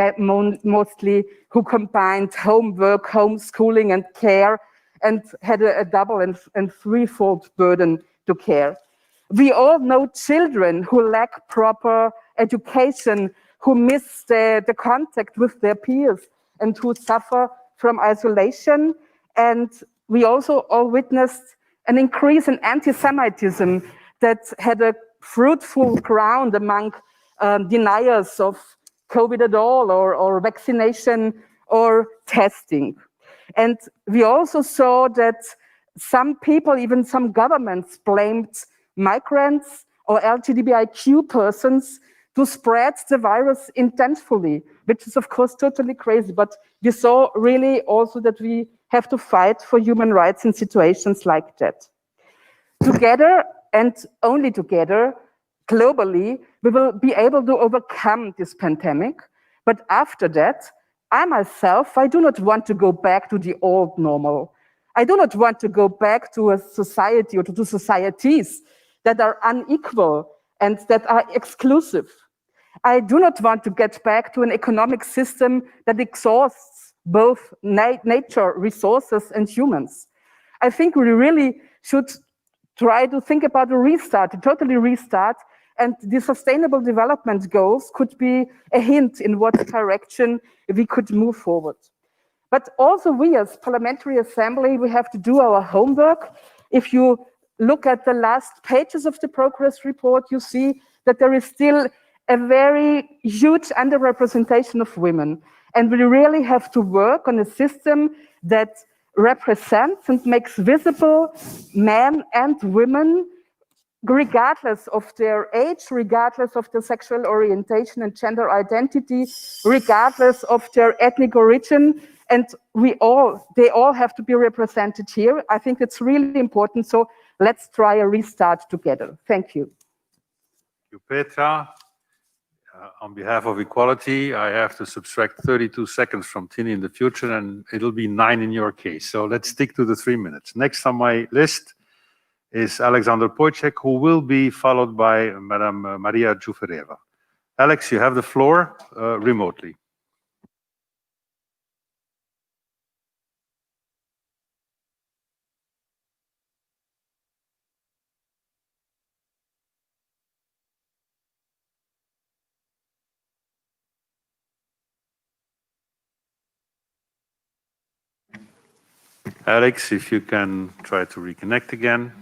mostly who combined homework, homeschooling and care, and had a double and threefold burden to care. We all know children who lack proper education, who miss the contact with their peers, and who suffer from isolation. And we also all witnessed an increase in anti-Semitism that had a fruitful ground among deniers of COVID at all, or vaccination or testing. And we also saw that some people, even some governments, blamed migrants or LGBTIQ persons to spread the virus intensely, which is of course totally crazy. But we saw really also that we have to fight for human rights in situations like that. Together, and only together, globally, we will be able to overcome this pandemic. But after that, I myself, I do not want to go back to the old normal. I do not want to go back to a society or to societies that are unequal and that are exclusive. I do not want to get back to an economic system that exhausts both nature, resources, and humans. I think we really should try to think about a restart, a totally restart, and the sustainable development goals could be a hint in what direction we could move forward. But also we as Parliamentary Assembly, we have to do our homework. If you look at the last pages of the progress report, you see that there is still a very huge underrepresentation of women. And we really have to work on a system that represents and makes visible men and women, regardless of their age, regardless of their sexual orientation and gender identity, regardless of their ethnic origin. And they all have to be represented here. I think it's really important. So let's try a restart together. Thank you. Thank you, Petra. On behalf of equality, I have to subtract 32 seconds from Tini in the future, and it'll be 9 in your case. So let's stick to the 3 minutes. Next on my list is Alexander Pojcek, who will be followed by Madam Maria Jufereva. Alex, you have the floor remotely. Alex, if you can try to reconnect again.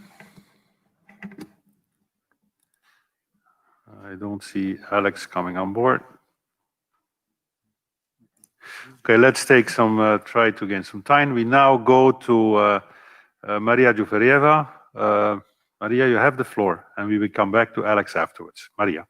I don't see Alex coming on board. Okay, let's take some, try to gain some time. We now go to Maria Jufereva. Maria, you have the floor, and we will come back to Alex afterwards. Maria.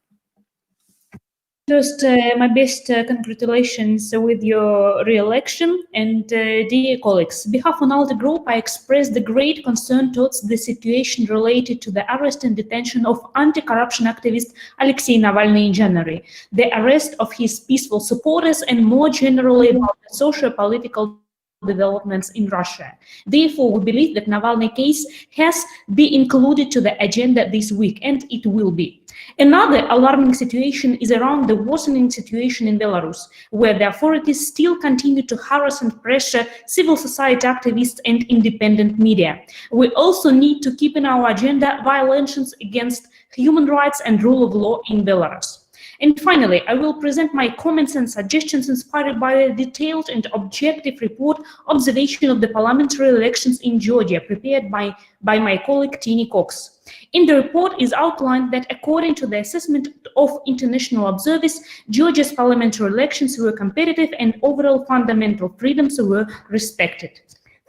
First, my best congratulations with your re-election, and dear colleagues, on behalf of all the group, I express the great concern towards the situation related to the arrest and detention of anti-corruption activist Alexei Navalny in January, the arrest of his peaceful supporters, and more generally about the socio-political developments in Russia. Therefore, we believe that Navalny case has been included to the agenda this week, and it will be. Another alarming situation is around the worsening situation in Belarus, where the authorities still continue to harass and pressure civil society activists and independent media. We also need to keep in our agenda violations against human rights and rule of law in Belarus. And finally, I will present my comments and suggestions inspired by a detailed and objective report observation of the parliamentary elections in Georgia, prepared by my colleague Tini Cox. In the report is outlined that according to the assessment of international observers, Georgia's parliamentary elections were competitive and overall fundamental freedoms were respected.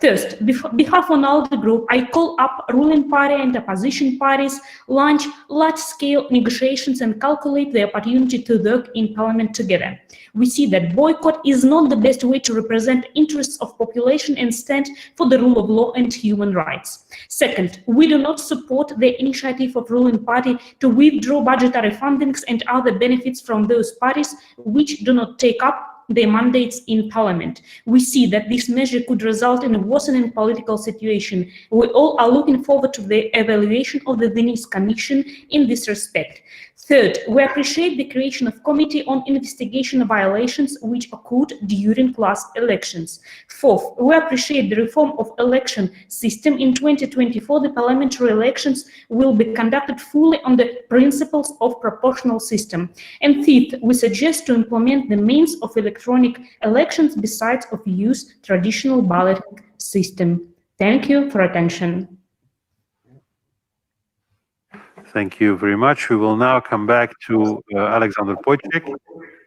First, on behalf of all the group, I call up ruling party and opposition parties launch large-scale negotiations and calculate the opportunity to work in parliament together. We see that boycott is not the best way to represent interests of population and stand for the rule of law and human rights. Second, we do not support the initiative of ruling party to withdraw budgetary fundings and other benefits from those parties which do not take up their mandates in parliament. We see that this measure could result in a worsening political situation. We all are looking forward to the evaluation of the Venice Commission in this respect. Third, we appreciate the creation of committee on investigation of violations which occurred during last elections. Fourth, we appreciate the reform of election system. In 2024, the parliamentary elections will be conducted fully on the principles of proportional system. And fifth, we suggest to implement the means of electronic elections besides of use traditional balloting system. Thank you for attention. Thank you very much. We will now come back to Alexander Pojcek.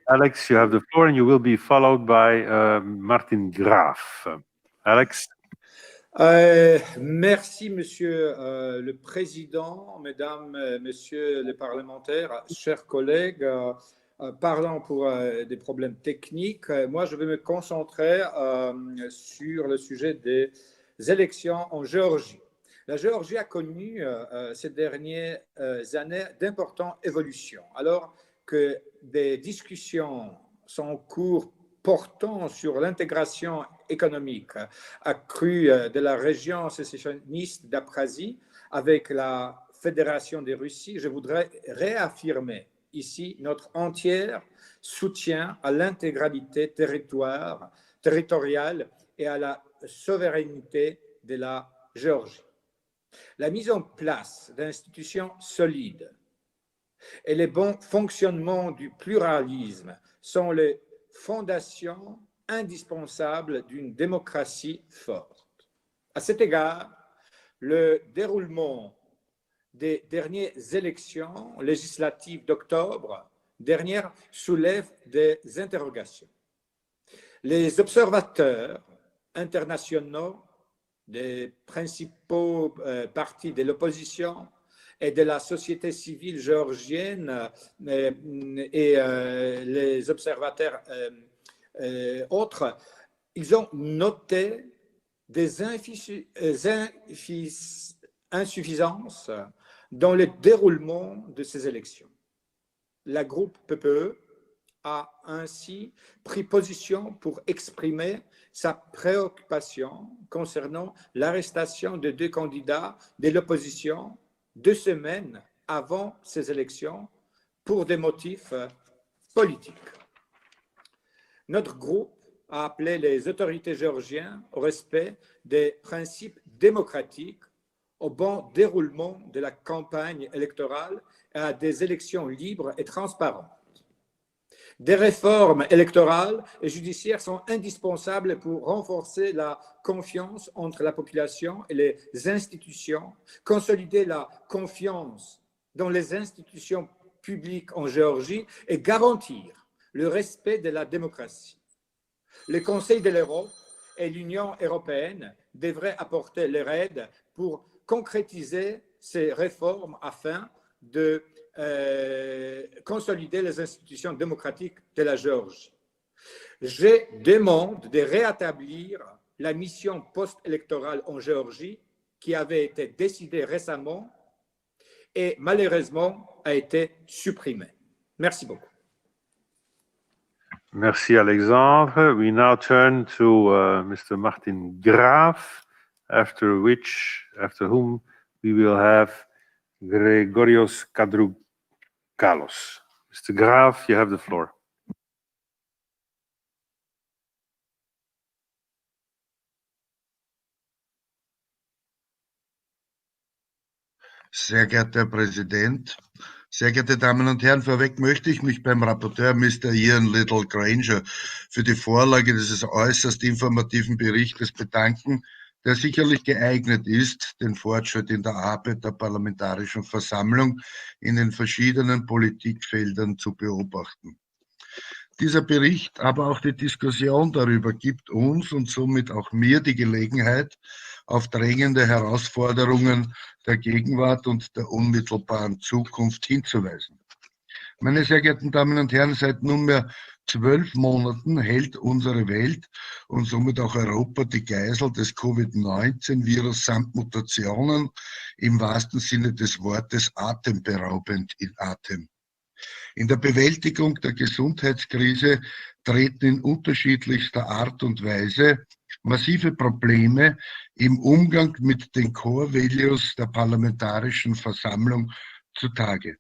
Alex, you have the floor, and you will be followed by Martin Graaf. Alex. Merci, Monsieur le Président, Mesdames, Messieurs les parlementaires, chers collègues. Parlant pour des problèmes techniques, moi je vais me concentrer sur le sujet des élections en Géorgie. La Géorgie a connu ces dernières années d'importantes évolutions, alors que des discussions sont en cours portant sur l'intégration économique accrue de la région sécessionniste d'Abkhazie avec la Fédération de Russie. Je voudrais réaffirmer ici notre entier soutien à l'intégralité territoriale et à la souveraineté de la Géorgie. La mise en place d'institutions solides et le bon fonctionnement du pluralisme sont les fondations indispensables d'une démocratie forte. À cet égard, le déroulement des dernières élections législatives d'octobre dernier soulève des interrogations. Les observateurs internationaux des principaux partis de l'opposition et de la société civile géorgienne et les observateurs autres, ils ont noté des insuffisances dans le déroulement de ces élections. Le groupe PPE a ainsi pris position pour exprimer sa préoccupation concernant l'arrestation de 2 candidats de l'opposition 2 semaines avant ces élections pour des motifs politiques. Notre groupe a appelé les autorités géorgiennes au respect des principes démocratiques, au bon déroulement de la campagne électorale et à des élections libres et transparentes. Des réformes électorales et judiciaires sont indispensables pour renforcer la confiance entre la population et les institutions, consolider la confiance dans les institutions publiques en Géorgie et garantir le respect de la démocratie. Le Conseil de l'Europe et l'Union européenne devraient apporter leur aide pour concrétiser ces réformes afin de consolider les institutions démocratiques de la Géorgie. Je demande de rétablir la mission post-électorale en Géorgie qui avait été décidée récemment et malheureusement a été supprimée. Merci beaucoup. Merci, Alexandre. We now turn to Mr. Martin Graaf, after whom we will have Gregorios Kadroukalos. Mr. Graaf, you have the floor. Sehr geehrter Herr Präsident, sehr geehrte Damen und Herren, vorweg möchte ich mich beim Rapporteur Mr. Ian Little Granger für die Vorlage dieses äußerst informativen Berichtes bedanken, der sicherlich geeignet ist, den Fortschritt in der Arbeit der Parlamentarischen Versammlung in den verschiedenen Politikfeldern zu beobachten. Dieser Bericht, aber auch die Diskussion darüber gibt uns und somit auch mir die Gelegenheit, auf drängende Herausforderungen der Gegenwart und der unmittelbaren Zukunft hinzuweisen. Meine sehr geehrten Damen und Herren, seit nunmehr 12 Monaten hält unsere Welt und somit auch Europa die Geisel des Covid-19-Virus samt Mutationen im wahrsten Sinne des Wortes atemberaubend in Atem. In der Bewältigung der Gesundheitskrise treten in unterschiedlichster Art und Weise massive Probleme im Umgang mit den Core Values der Parlamentarischen Versammlung zutage.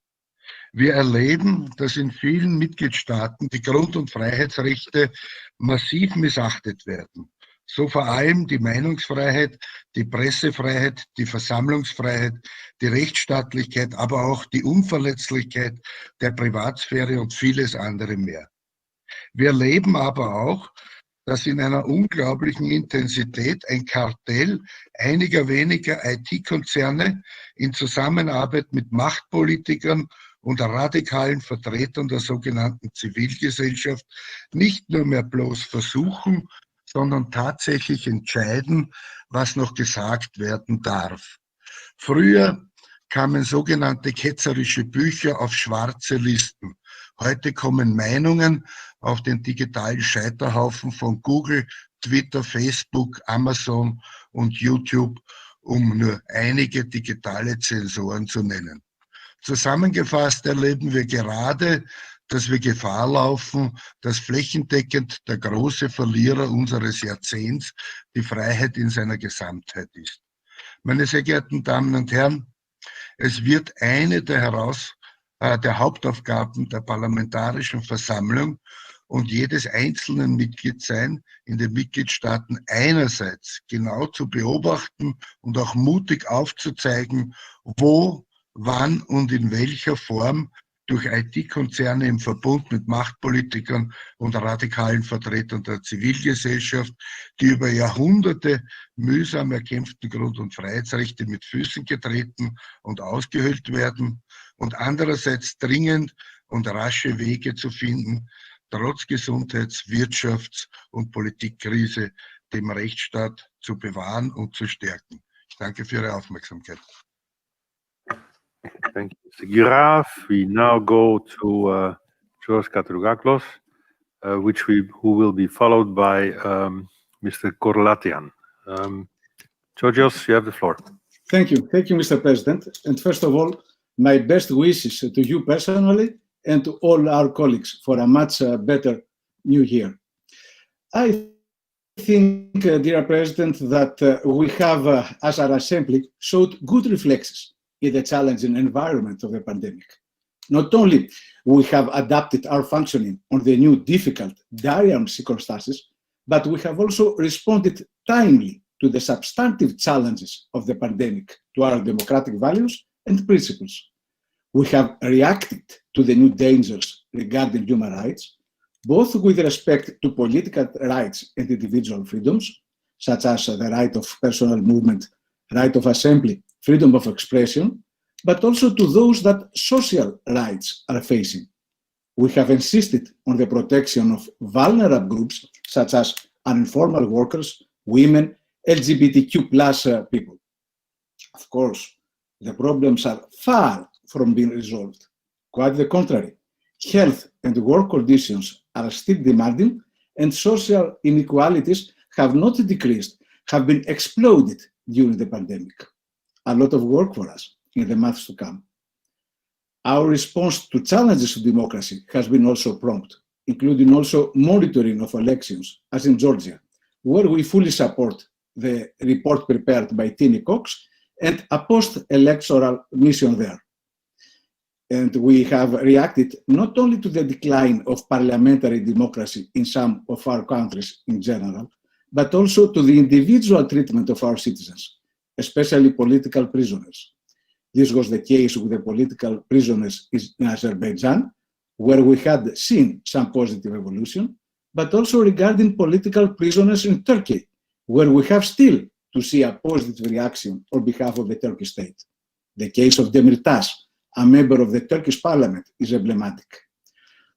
Wir erleben, dass in vielen Mitgliedstaaten die Grund- und Freiheitsrechte massiv missachtet werden. So vor allem die Meinungsfreiheit, die Pressefreiheit, die Versammlungsfreiheit, die Rechtsstaatlichkeit, aber auch die Unverletzlichkeit der Privatsphäre und vieles andere mehr. Wir erleben aber auch, dass in einer unglaublichen Intensität ein Kartell einiger weniger IT-Konzerne in Zusammenarbeit mit Machtpolitikern und radikalen Vertretern der sogenannten Zivilgesellschaft nicht nur mehr bloß versuchen, sondern tatsächlich entscheiden, was noch gesagt werden darf. Früher kamen sogenannte ketzerische Bücher auf schwarze Listen. Heute kommen Meinungen auf den digitalen Scheiterhaufen von Google, Twitter, Facebook, Amazon und YouTube, um nur einige digitale Zensoren zu nennen. Zusammengefasst erleben wir gerade, dass wir Gefahr laufen, dass flächendeckend der große Verlierer unseres Jahrzehnts die Freiheit in seiner Gesamtheit ist. Meine sehr geehrten Damen und Herren, es wird eine der Hauptaufgaben der Parlamentarischen Versammlung und jedes einzelnen Mitglieds sein, in den Mitgliedstaaten einerseits genau zu beobachten und auch mutig aufzuzeigen, wo, wann und in welcher Form durch IT-Konzerne im Verbund mit Machtpolitikern und radikalen Vertretern der Zivilgesellschaft die über Jahrhunderte mühsam erkämpften Grund- und Freiheitsrechte mit Füßen getreten und ausgehöhlt werden und andererseits dringend und rasche Wege zu finden, trotz Gesundheits-, Wirtschafts- und Politikkrise den Rechtsstaat zu bewahren und zu stärken. Ich danke für Ihre Aufmerksamkeit. Thank you, Mr. Giraf. We now go to George Katrougaklos, who will be followed by Mr. Korlatian. Georgios, you have the floor. Thank you, Mr. President. And first of all, my best wishes to you personally and to all our colleagues for a much better new year. I think, dear President, that we have, as our Assembly, showed good reflexes in the challenging environment of the pandemic. Not only we have adapted our functioning on the new difficult, dire circumstances, but we have also responded timely to the substantive challenges of the pandemic, to our democratic values and principles. We have reacted to the new dangers regarding human rights, both with respect to political rights and individual freedoms, such as the right of personal movement, right of assembly, freedom of expression, but also to those that social rights are facing. We have insisted on the protection of vulnerable groups, such as informal workers, women, LGBTQ+ people. Of course, the problems are far from being resolved. Quite the contrary, health and work conditions are still demanding, and social inequalities have not decreased, have been exploded during the pandemic. A lot of work for us in the months to come. Our response to challenges to democracy has been also prompt, including also monitoring of elections, as in Georgia, where we fully support the report prepared by Tini Cox and a post-electoral mission there. And we have reacted not only to the decline of parliamentary democracy in some of our countries in general, but also to the individual treatment of our citizens, especially political prisoners. This was the case with the political prisoners in Azerbaijan, where we had seen some positive evolution, but also regarding political prisoners in Turkey, where we have still to see a positive reaction on behalf of the Turkish state. The case of Demirtas, a member of the Turkish parliament, is emblematic.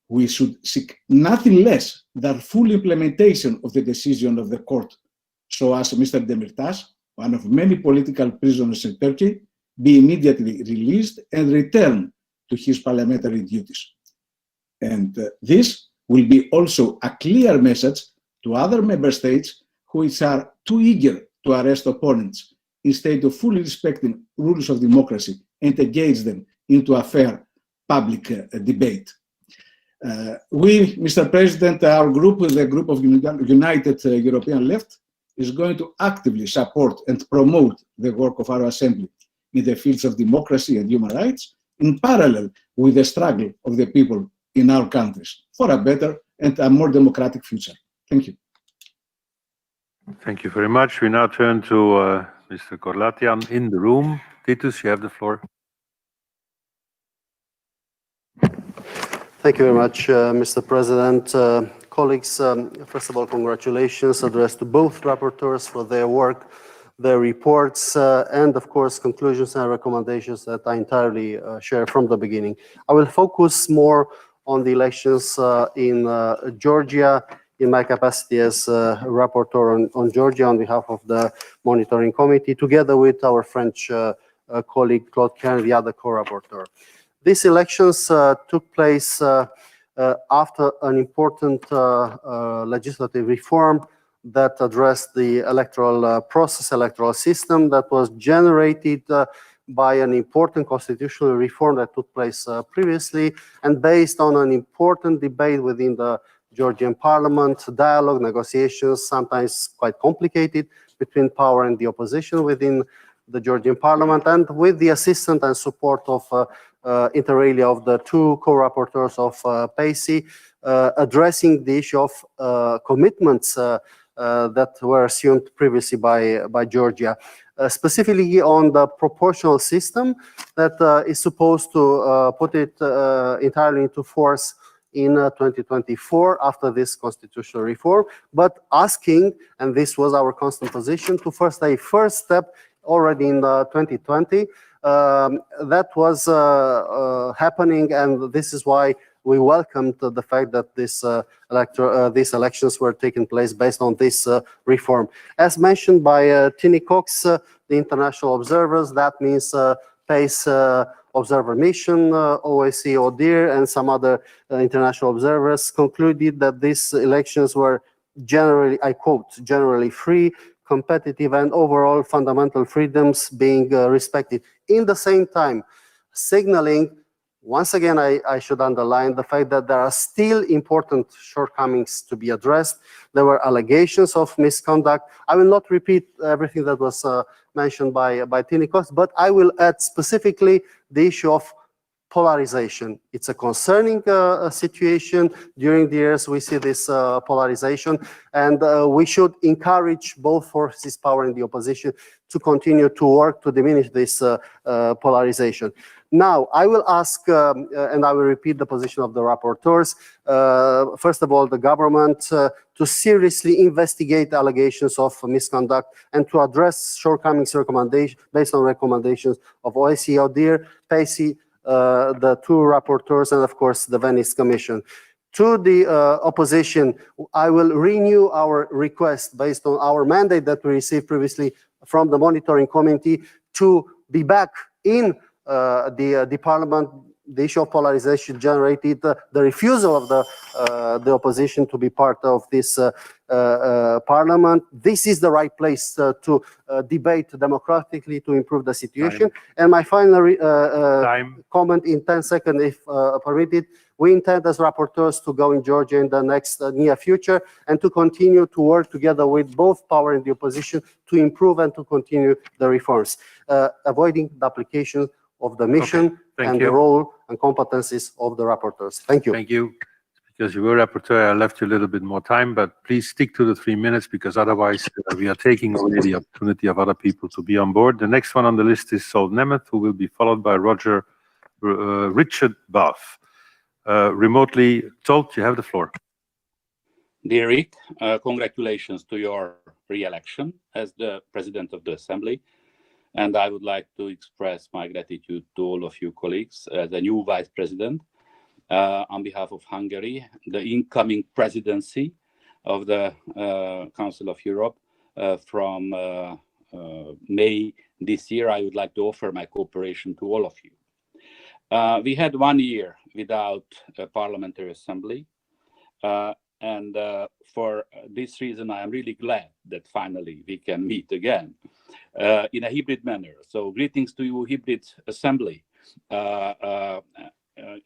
We should seek nothing less than full implementation of the decision of the court, so as Mr. Demirtas, one of many political prisoners in Turkey, be immediately released and return to his parliamentary duties. And this will be also a clear message to other member states which are too eager to arrest opponents instead of fully respecting rules of democracy and engage them into a fair public debate. We, Mr. President, our group, the group of United European Left, is going to actively support and promote the work of our Assembly in the fields of democracy and human rights, in parallel with the struggle of the people in our countries for a better and a more democratic future. Thank you. Thank you very much. We now turn to Mr. Korlatian in the room. Titus, you have the floor. Thank you very much, Mr. President. Colleagues, first of all, congratulations addressed to both rapporteurs for their work, their reports, and of course, conclusions and recommendations that I entirely share from the beginning. I will focus more on the elections in Georgia in my capacity as rapporteur on Georgia on behalf of the Monitoring Committee, together with our French colleague Claude Kern, the other co-rapporteur. These elections took place after an important legislative reform that addressed the electoral process, electoral system that was generated by an important constitutional reform that took place previously, and based on an important debate within the Georgian parliament, dialogue, negotiations, sometimes quite complicated, between power and the opposition within the Georgian parliament, and with the assistance and support of inter alia of the two co-rapporteurs of PACE, addressing the issue of commitments that were assumed previously by Georgia, specifically on the proportional system that is supposed to put it entirely into force in 2024 after this constitutional reform, but asking, and this was our constant position, to first a first step already in 2020. That was happening, and this is why we welcomed the fact that these elections were taking place based on this reform. As mentioned by Tini Cox, the international observers, that means PACE observer mission, OSCE, ODIHR, and some other international observers concluded that these elections were generally, I quote, generally free, competitive, and overall fundamental freedoms being respected. In the same time, signaling, once again, I should underline the fact that there are still important shortcomings to be addressed. There were allegations of misconduct. I will not repeat everything that was mentioned by Tini Cox, but I will add specifically the issue of polarization. It's a concerning situation. During the years, we see this polarization, and we should encourage both forces, power and the opposition, to continue to work to diminish this polarization. Now, I will ask, and I will repeat the position of the rapporteurs, first of all, the government to seriously investigate allegations of misconduct and to address shortcomings based on recommendations of OSCE, ODIHR, PACE, the two rapporteurs, and of course the Venice Commission. To the opposition, I will renew our request based on our mandate that we received previously from the monitoring committee to be back in the parliament. The issue of polarization generated the refusal of the opposition to be part of this parliament. This is the right place to debate democratically to improve the situation. And my final comment in 10 seconds, if permitted, we intend as rapporteurs to go in Georgia in the next near future and to continue to work together with both power and the opposition to improve and to continue the reforms, avoiding the application of the mission and the role and competencies of the rapporteurs. Thank you. Thank you. Because you were rapporteur, I left you a little bit more time, but please stick to the 3 minutes because otherwise we are taking away the opportunity of other people to be on board. The next one on the list is Sol Nemeth, who will be followed by Richard Buff. Remotely told, you have the floor. Dear Rick, congratulations to your re-election as the President of the Assembly. And I would like to express my gratitude to all of you colleagues as a new Vice President on behalf of Hungary, the incoming presidency of the Council of Europe from May this year. I would like to offer my cooperation to all of you. We had 1 year without a Parliamentary Assembly. And for this reason, I am really glad that finally we can meet again in a hybrid manner. So greetings to you, hybrid assembly,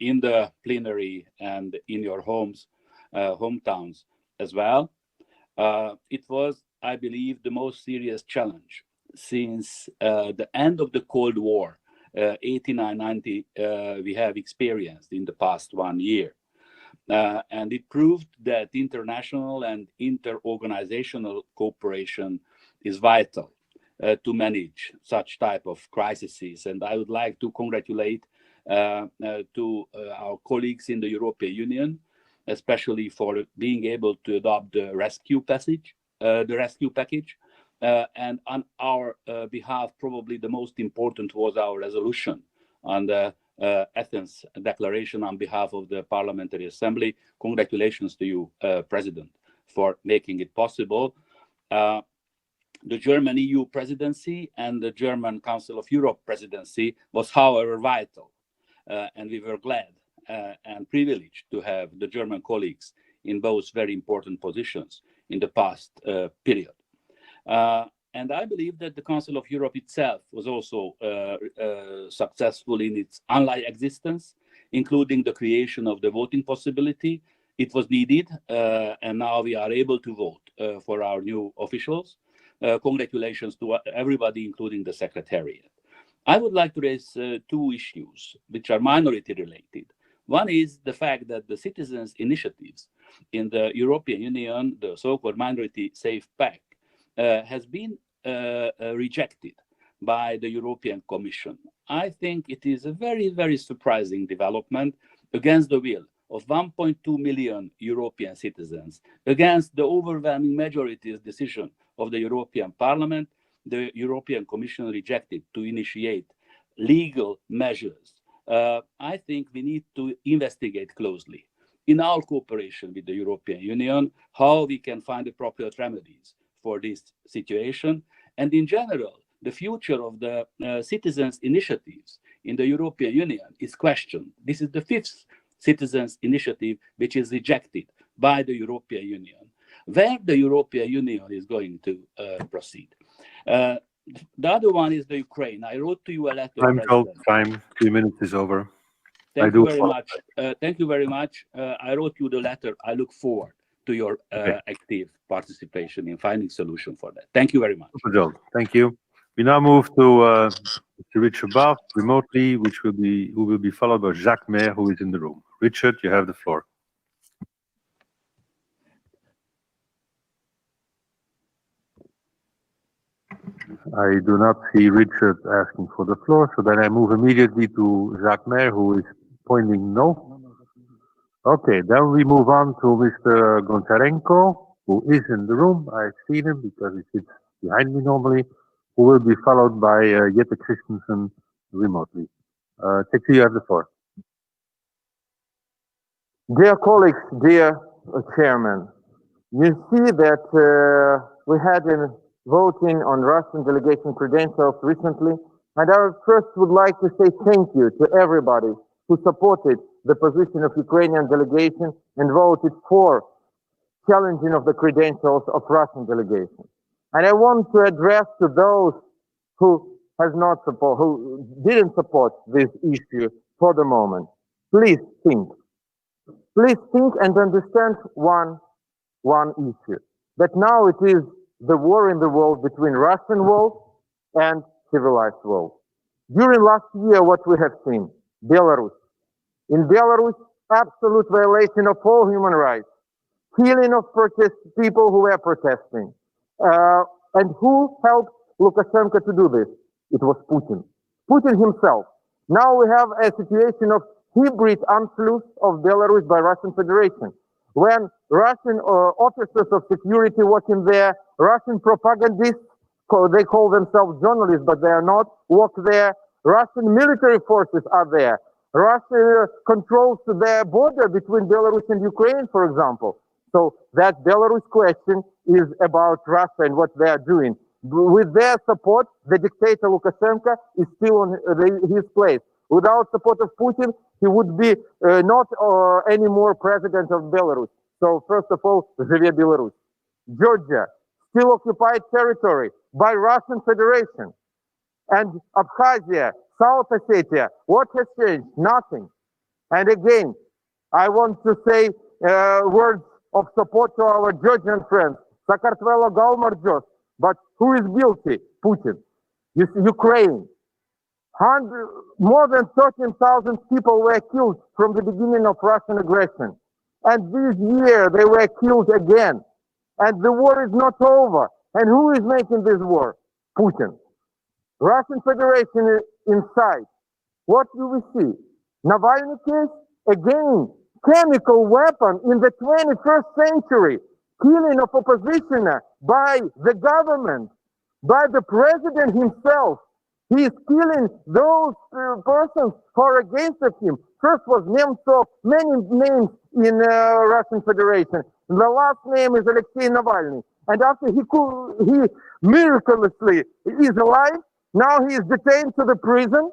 in the plenary and in your homes, hometowns as well. It was, I believe, the most serious challenge since the end of the Cold War, 89-90, we have experienced in the past 1 year. And it proved that international and inter-organizational cooperation is vital to manage such type of crises. And I would like to congratulate to our colleagues in the European Union, especially for being able to adopt the rescue package. And on our behalf, probably the most important was our resolution on the Athens Declaration on behalf of the Parliamentary Assembly. Congratulations to you, President, for making it possible. The German EU presidency and the German Council of Europe presidency was, however, vital. And we were glad and privilege to have the German colleagues in both very important positions in the past period. And I believe that the Council of Europe itself was also successful in its online existence, including the creation of the voting possibility. It was needed, and now we are able to vote for our new officials. Congratulations to everybody, including the Secretariat. I would like to raise two issues which are minority related. One is the fact that the citizens' initiatives in the European Union, the so-called Minority Safe Pact, has been rejected by the European Commission. I think it is a very, very surprising development against the will of 1.2 million European citizens, against the overwhelming majority's decision of the European Parliament. The European Commission rejected to initiate legal measures. I think we need to investigate closely in our cooperation with the European Union how we can find appropriate remedies for this situation. And in general, the future of the citizens' initiatives in the European Union is questioned. This is the fifth citizens' initiative which is rejected by the European Union. Where the European Union is going to proceed. The other one is the Ukraine. I wrote to you a letter. Time, 2 minutes is over. Thank you very much. Thank you very much. I wrote you the letter. I look forward to your active participation in finding solution for that. Thank you very much. Thank you. We now move to Mr. Richard Bath remotely, who will be followed by Jacques Mayer, who is in the room. Richard, you have the floor. I do not see Richard asking for the floor, so then I move immediately to Jacques Mayer, who is pointing no. Okay, then we move on to Mr. Goncharenko, who is in the room. I've seen him because he sits behind me normally, who will be followed by Jette Christensen remotely. Teki, you have the floor. Dear colleagues, dear Chairman, you see that we had a voting on Russian delegation credentials recently, and I first would like to say thank you to everybody who supported the position of Ukrainian delegation and voted for challenging of the credentials of Russian delegation. And I want to address to those who didn't support this issue for the moment. Please think and understand one issue, that now it is the war in the world between Russian world and civilized world. During last year, what we have seen, Belarus. In Belarus, absolute violation of all human rights, killing of people who were protesting. And who helped Lukashenko to do this? It was Putin. Putin himself. Now we have a situation of hybrid Anschluss of Belarus by Russian Federation. When Russian officers of security working there, Russian propagandists, they call themselves journalists, but they are not, work there. Russian military forces are there. Russia controls their border between Belarus and Ukraine, for example. So that Belarus question is about Russia and what they are doing. With their support, the dictator Lukashenko is still on his place. Without support of Putin, he would be not anymore president of Belarus. So first of all, Живе Belarus. Georgia, still occupied territory by Russian Federation. And Abkhazia, South Ossetia, what has changed? Nothing. And again, I want to say words of support to our Georgian friends. Sakartvelo Galmarjos. But who is guilty? Putin. Ukraine. More than 13,000 people were killed from the beginning of Russian aggression. And this year they were killed again. And the war is not over. And who is making this war? Putin. Russian Federation inside. What do we see? Navalny case? Again, chemical weapon in the 21st century. Killing of oppositioner by the government, by the president himself. He is killing those persons who are against him. First was Nemtsov, many names in Russian Federation. The last name is Alexei Navalny. And after he miraculously is alive, now he is detained to the prison.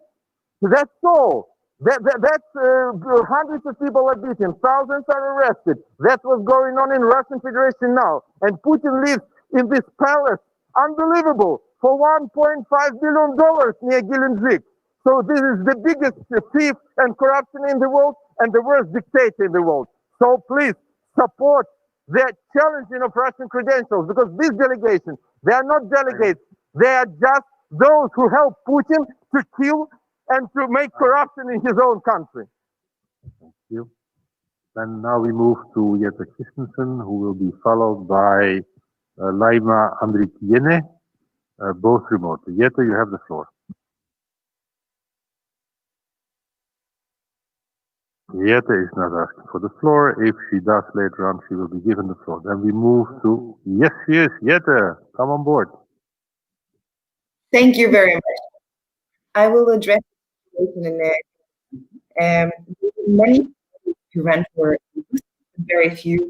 That's all. Hundreds of people are beaten, thousands are arrested. That's what's going on in Russian Federation now. And Putin lives in this palace, unbelievable, for $1.5 billion near Gelendzhik. So this is the biggest thief and corruption in the world and the worst dictator in the world. So please support the challenging of Russian credentials, because this delegation, they are not delegates. They are just those who help Putin to kill and to make corruption in his own country. Thank you. Then now we move to Jette Christensen, who will be followed by Laima Andrikiene, both remotely. Jette, you have the floor. Jette is not asking for the floor. If she does later on, she will be given the floor. Then we move to, yes, Jette, come on board. Thank you very much. I will address the situation in many who ran for very few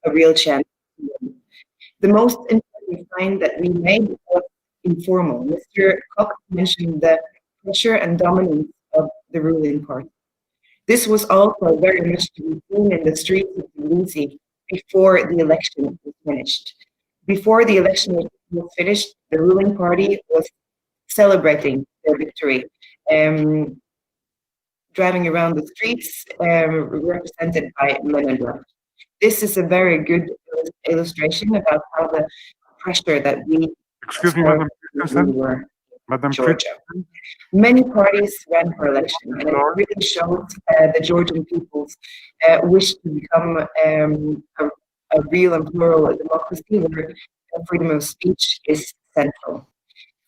a real chance. The most important find that we made was informal. Mr. Cox mentioned the pressure and dominance of the ruling party. This was also very much to be seen in the streets of Tbilisi before the election was finished. Before the election was finished, the ruling party was celebrating their victory, driving around the streets, represented by men in black. This is a very good illustration about how the pressure that we were Georgia. Many parties ran for election, and it really showed the Georgian people's wish to become a real and plural democracy where freedom of speech is central.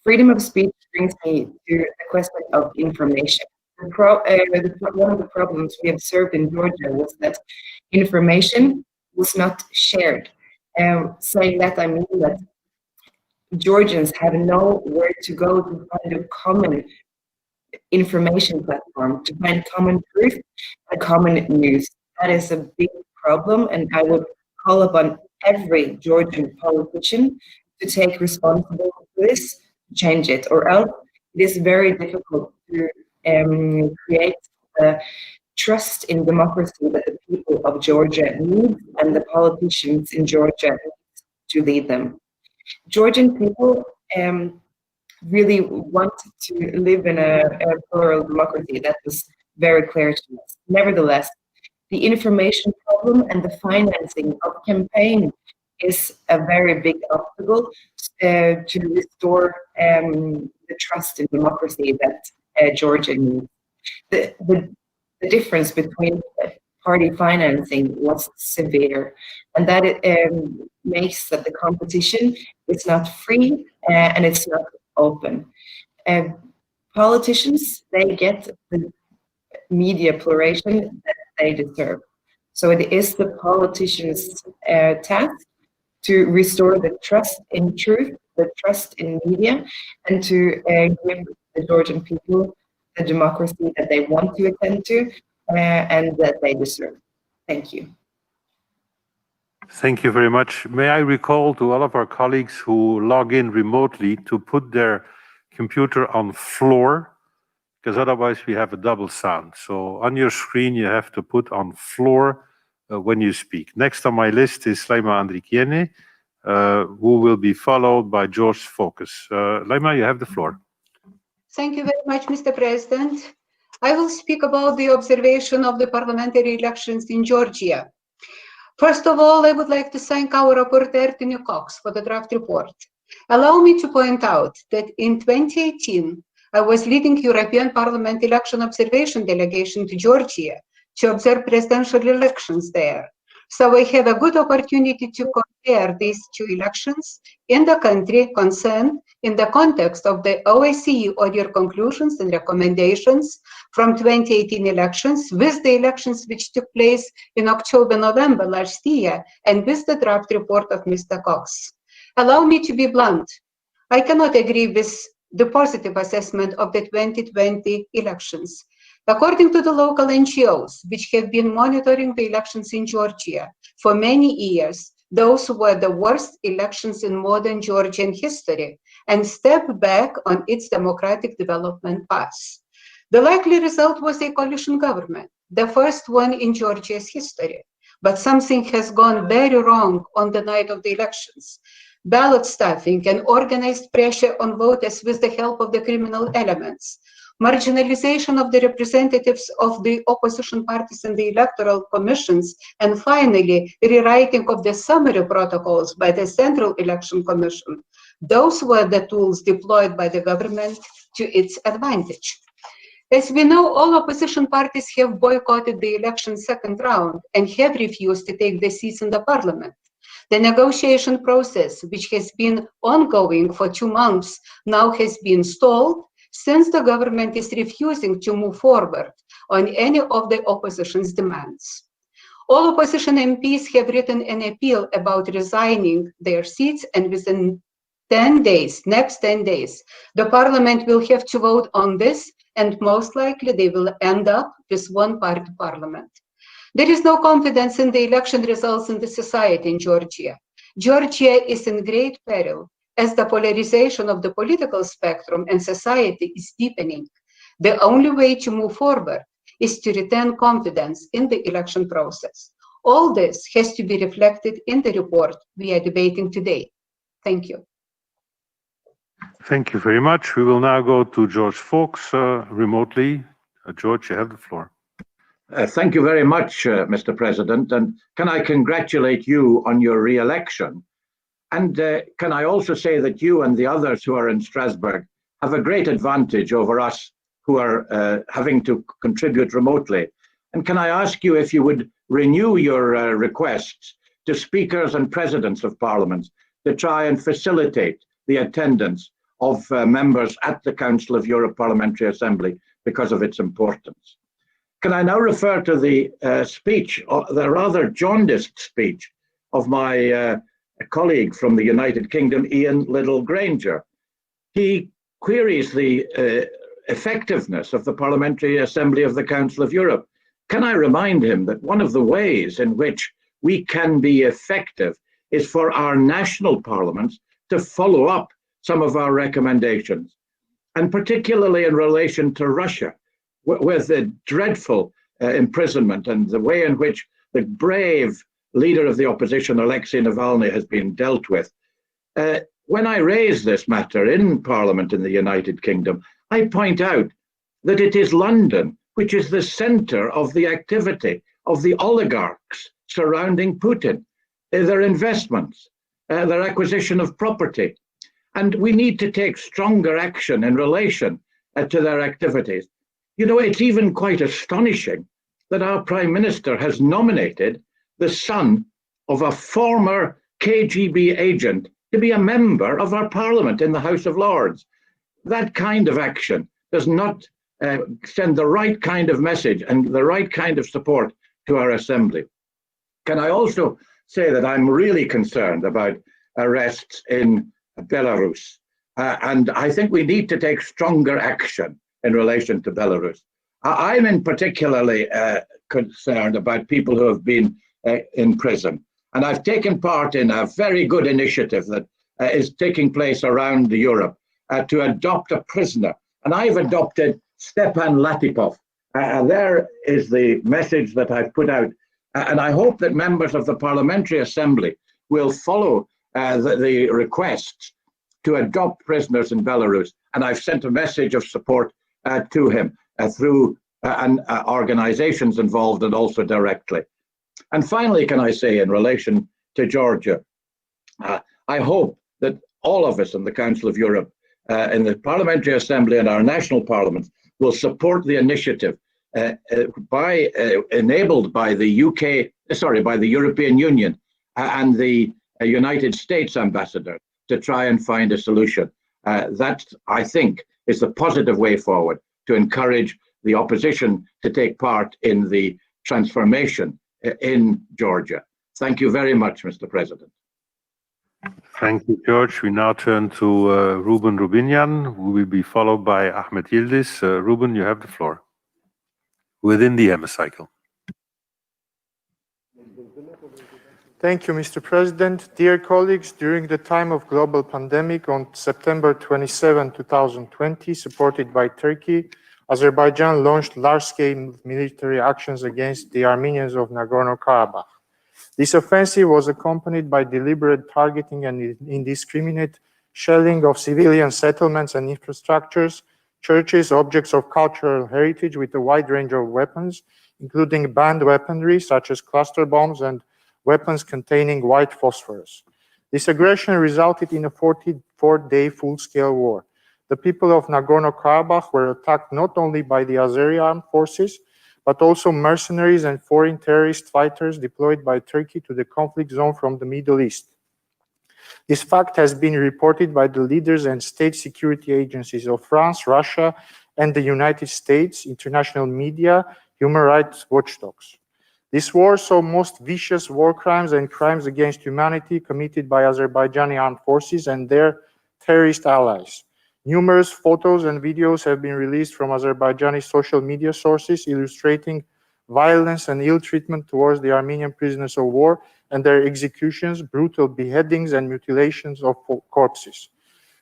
Freedom of speech brings me to the question of information. One of the problems we observed in Georgia was that information was not shared. Saying that, I mean that Georgians have nowhere to go to find a common information platform, to find common truth and common news. That is a big problem, and I would call upon every Georgian politician to take responsibility for this, to change it, or else it is very difficult to create the trust in democracy that the people of Georgia need and the politicians in Georgia need to lead them. Georgian people really want to live in a plural democracy. That was very clear to us. Nevertheless, the information problem and the financing of campaign is a very big obstacle to restore the trust in democracy that Georgia needs. The difference between party financing was severe, and that makes that the competition is not free and it's not open. Politicians, they get the media pluralism that they deserve. So it is the politicians' task to restore the trust in truth, the trust in media, and to give the Georgian people the democracy that they want to attend to and that they deserve. Thank you. Thank you very much. May I recall to all of our colleagues who log in remotely to put their computer on floor, because otherwise we have a double sound. So on your screen you have to put on floor when you speak. Next on my list is Laima Andrikiene, who will be followed by George Focus. Laima, you have the floor. Thank you very much, Mr. President. I will speak about the observation of the parliamentary elections in Georgia. First of all, I would like to thank our rapporteur, Tony Cox, for the draft report. Allow me to point out that in 2018, I was leading European Parliament election observation delegation to Georgia to observe presidential elections there. So I had a good opportunity to compare these two elections in the country concerned in the context of the OSCE audit conclusions and recommendations from 2018 elections with the elections which took place in October-November last year and with the draft report of Mr. Cox. Allow me to be blunt. I cannot agree with the positive assessment of the 2020 elections. According to the local NGOs, which have been monitoring the elections in Georgia for many years, those were the worst elections in modern Georgian history and step back on its democratic development path. The likely result was a coalition government, the first one in Georgia's history. But something has gone very wrong on the night of the elections. Ballot stuffing and organized pressure on voters with the help of the criminal elements, marginalization of the representatives of the opposition parties in the electoral commissions, and finally, rewriting of the summary protocols by the Central Election Commission. Those were the tools deployed by the government to its advantage. As we know, all opposition parties have boycotted the election second round and have refused to take their seats in the parliament. The negotiation process, which has been ongoing for 2 months, now has been stalled since the government is refusing to move forward on any of the opposition's demands. All opposition MPs have written an appeal about resigning their seats, and within 10 days, next 10 days, the parliament will have to vote on this, and most likely they will end up with one-party parliament. There is no confidence in the election results in the society in Georgia. Georgia is in great peril as the polarization of the political spectrum and society is deepening. The only way to move forward is to retain confidence in the election process. All this has to be reflected in the report we are debating today. Thank you. Thank you very much. We will now go to George Fox remotely. George, you have the floor. Thank you very much, Mr. President. And can I congratulate you on your re-election? And can I also say that you and the others who are in Strasbourg have a great advantage over us who are having to contribute remotely. And can I ask you if you would renew your requests to speakers and presidents of parliaments to try and facilitate the attendance of members at the Council of Europe Parliamentary Assembly because of its importance. Can I now refer to the speech, the rather jaundiced speech of my colleague from the United Kingdom, Ian Liddell-Granger. He queries the effectiveness of the Parliamentary Assembly of the Council of Europe. Can I remind him that one of the ways in which we can be effective is for our national parliaments to follow up some of our recommendations, and particularly in relation to Russia, with the dreadful imprisonment and the way in which the brave leader of the opposition, Alexei Navalny, has been dealt with. When I raise this matter in Parliament in the United Kingdom, I point out that it is London which is the center of the activity of the oligarchs surrounding Putin, their investments, their acquisition of property. And we need to take stronger action in relation to their activities. You know, it's even quite astonishing that our Prime Minister has nominated the son of a former KGB agent to be a member of our Parliament in the House of Lords. That kind of action does not send the right kind of message and the right kind of support to our Assembly. Can I also say that I'm really concerned about arrests in Belarus, and I think we need to take stronger action in relation to Belarus. I'm in particularly concerned about people who have been in prison, and I've taken part in a very good initiative that is taking place around Europe to adopt a prisoner, and I've adopted Stepan Latipov. There is the message that I've put out, and I hope that members of the Parliamentary Assembly will follow the requests to adopt prisoners in Belarus, and I've sent a message of support to him through organizations involved and also directly. And finally, can I say in relation to Georgia, I hope that all of us in the Council of Europe, in the Parliamentary Assembly and our national parliaments will support the initiative enabled by the by the European Union and the United States ambassador to try and find a solution. That, I think, is the positive way forward to encourage the opposition to take part in the transformation in Georgia. Thank you very much, Mr. President. Thank you, George. We now turn to Ruben Rubinyan, who will be followed by Ahmed Yildiz. Ruben, you have the floor. Within the hemicycle. Thank you, Mr. President. Dear colleagues, during the time of global pandemic on September 27, 2020, supported by Turkey, Azerbaijan launched large-scale military actions against the Armenians of Nagorno-Karabakh. This offensive was accompanied by deliberate targeting and indiscriminate shelling of civilian settlements and infrastructures, churches, objects of cultural heritage with a wide range of weapons, including banned weaponry such as cluster bombs and weapons containing white phosphorus. This aggression resulted in a 44-day full-scale war. The people of Nagorno-Karabakh were attacked not only by the Azeri armed forces, but also mercenaries and foreign terrorist fighters deployed by Turkey to the conflict zone from the Middle East. This fact has been reported by the leaders and state security agencies of France, Russia, and the United States, international media, human rights watchdogs. This war saw most vicious war crimes and crimes against humanity committed by Azerbaijani armed forces and their terrorist allies. Numerous photos and videos have been released from Azerbaijani social media sources illustrating violence and ill treatment towards the Armenian prisoners of war and their executions, brutal beheadings, and mutilations of corpses.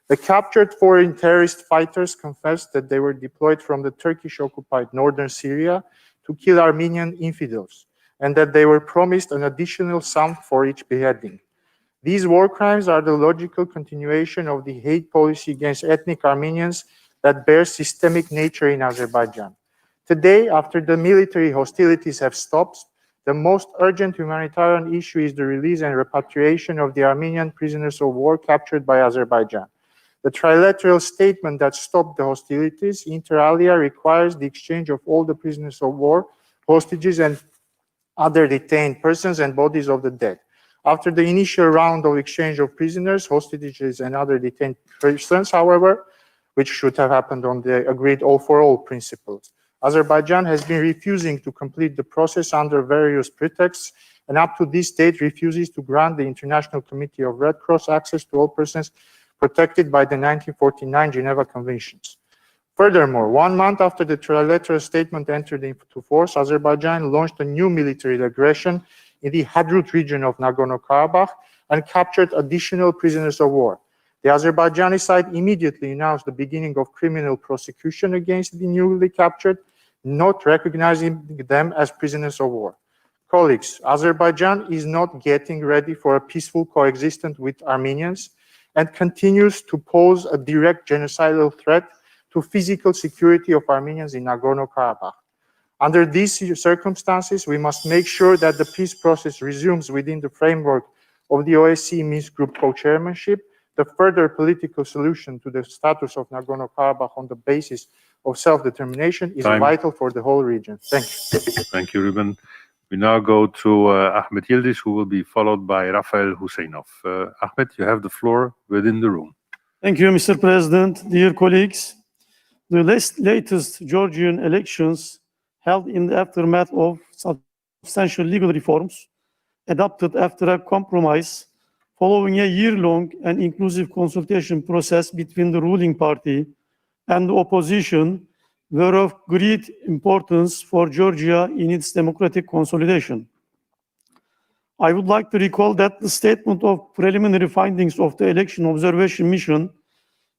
The captured foreign terrorist fighters confessed that they were deployed from the Turkish-occupied northern Syria to kill Armenian infidels, and that they were promised an additional sum for each beheading. These war crimes are the logical continuation of the hate policy against ethnic Armenians that bears systemic nature in Azerbaijan. Today, after the military hostilities have stopped, the most urgent humanitarian issue is the release and repatriation of the Armenian prisoners of war captured by Azerbaijan. The trilateral statement that stopped the hostilities, inter alia, requires the exchange of all the prisoners of war, hostages, and other detained persons and bodies of the dead. After the initial round of exchange of prisoners, hostages, and other detained persons, however, which should have happened on the agreed all-for-all principles, Azerbaijan has been refusing to complete the process under various pretexts, and up to this date refuses to grant the International Committee of Red Cross access to all persons protected by the 1949 Geneva Conventions. Furthermore, 1 month after the trilateral statement entered into force, Azerbaijan launched a new military aggression in the Hadrut region of Nagorno-Karabakh and captured additional prisoners of war. The Azerbaijani side immediately announced the beginning of criminal prosecution against the newly captured, not recognizing them as prisoners of war. Colleagues, Azerbaijan is not getting ready for a peaceful coexistence with Armenians and continues to pose a direct genocidal threat to physical security of Armenians in Nagorno-Karabakh. Under these circumstances, we must make sure that the peace process resumes within the framework of the OSCE Minsk Group co-chairmanship. The further political solution to the status of Nagorno-Karabakh on the basis of self-determination is vital for the whole region. Thank you. Thank you, Ruben. We now go to Ahmed Yildiz, who will be followed by Rafael Husseinov. Ahmed, you have the floor within the room. Thank you, Mr. President. Dear colleagues, the latest Georgian elections held in the aftermath of substantial legal reforms adopted after a compromise following a year-long and inclusive consultation process between the ruling party and the opposition were of great importance for Georgia in its democratic consolidation. I would like to recall that the statement of preliminary findings of the election observation mission,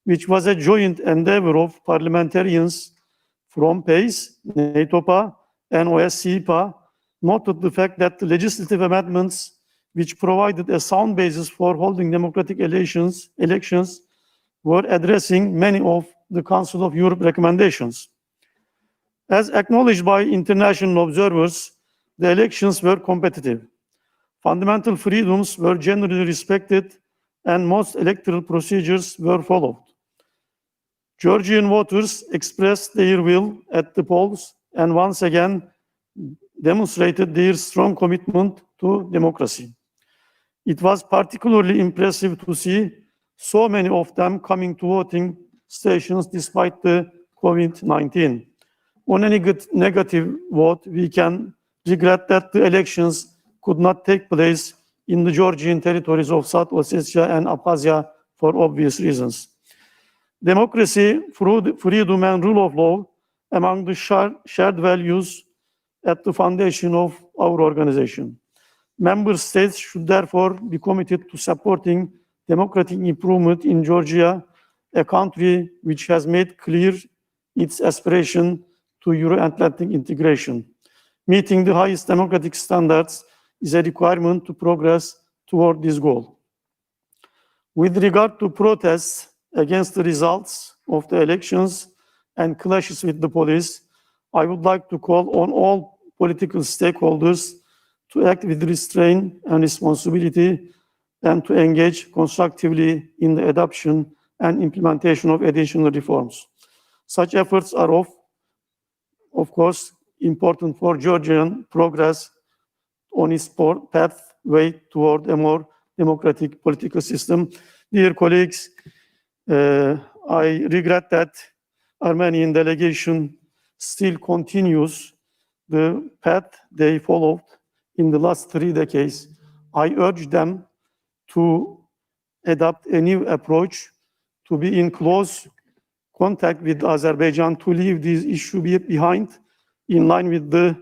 which was a joint endeavor of parliamentarians from PACE, NATOPA, and OSCE-PA, noted the fact that the legislative amendments which provided a sound basis for holding democratic elections were addressing many of the Council of Europe recommendations. As acknowledged by international observers, the elections were competitive. Fundamental freedoms were generally respected and most electoral procedures were followed. Georgian voters expressed their will at the polls and once again demonstrated their strong commitment to democracy. It was particularly impressive to see so many of them coming to voting stations despite the COVID-19. On any negative vote, we can regret that the elections could not take place in the Georgian territories of South Ossetia and Abkhazia for obvious reasons. Democracy, freedom, and rule of law among the shared values at the foundation of our organization. Member states should therefore be committed to supporting democratic improvement in Georgia, a country which has made clear its aspiration to Euro-Atlantic integration. Meeting the highest democratic standards is a requirement to progress toward this goal. With regard to protests against the results of the elections and clashes with the police, I would like to call on all political stakeholders to act with restraint and responsibility and to engage constructively in the adoption and implementation of additional reforms. Such efforts are of course, important for Georgian progress on its pathway toward a more democratic political system. Dear colleagues, I regret that Armenian delegation still continues the path they followed in the last 3 decades. I urge them to adopt a new approach, to be in close contact with Azerbaijan, to leave this issue behind in line with the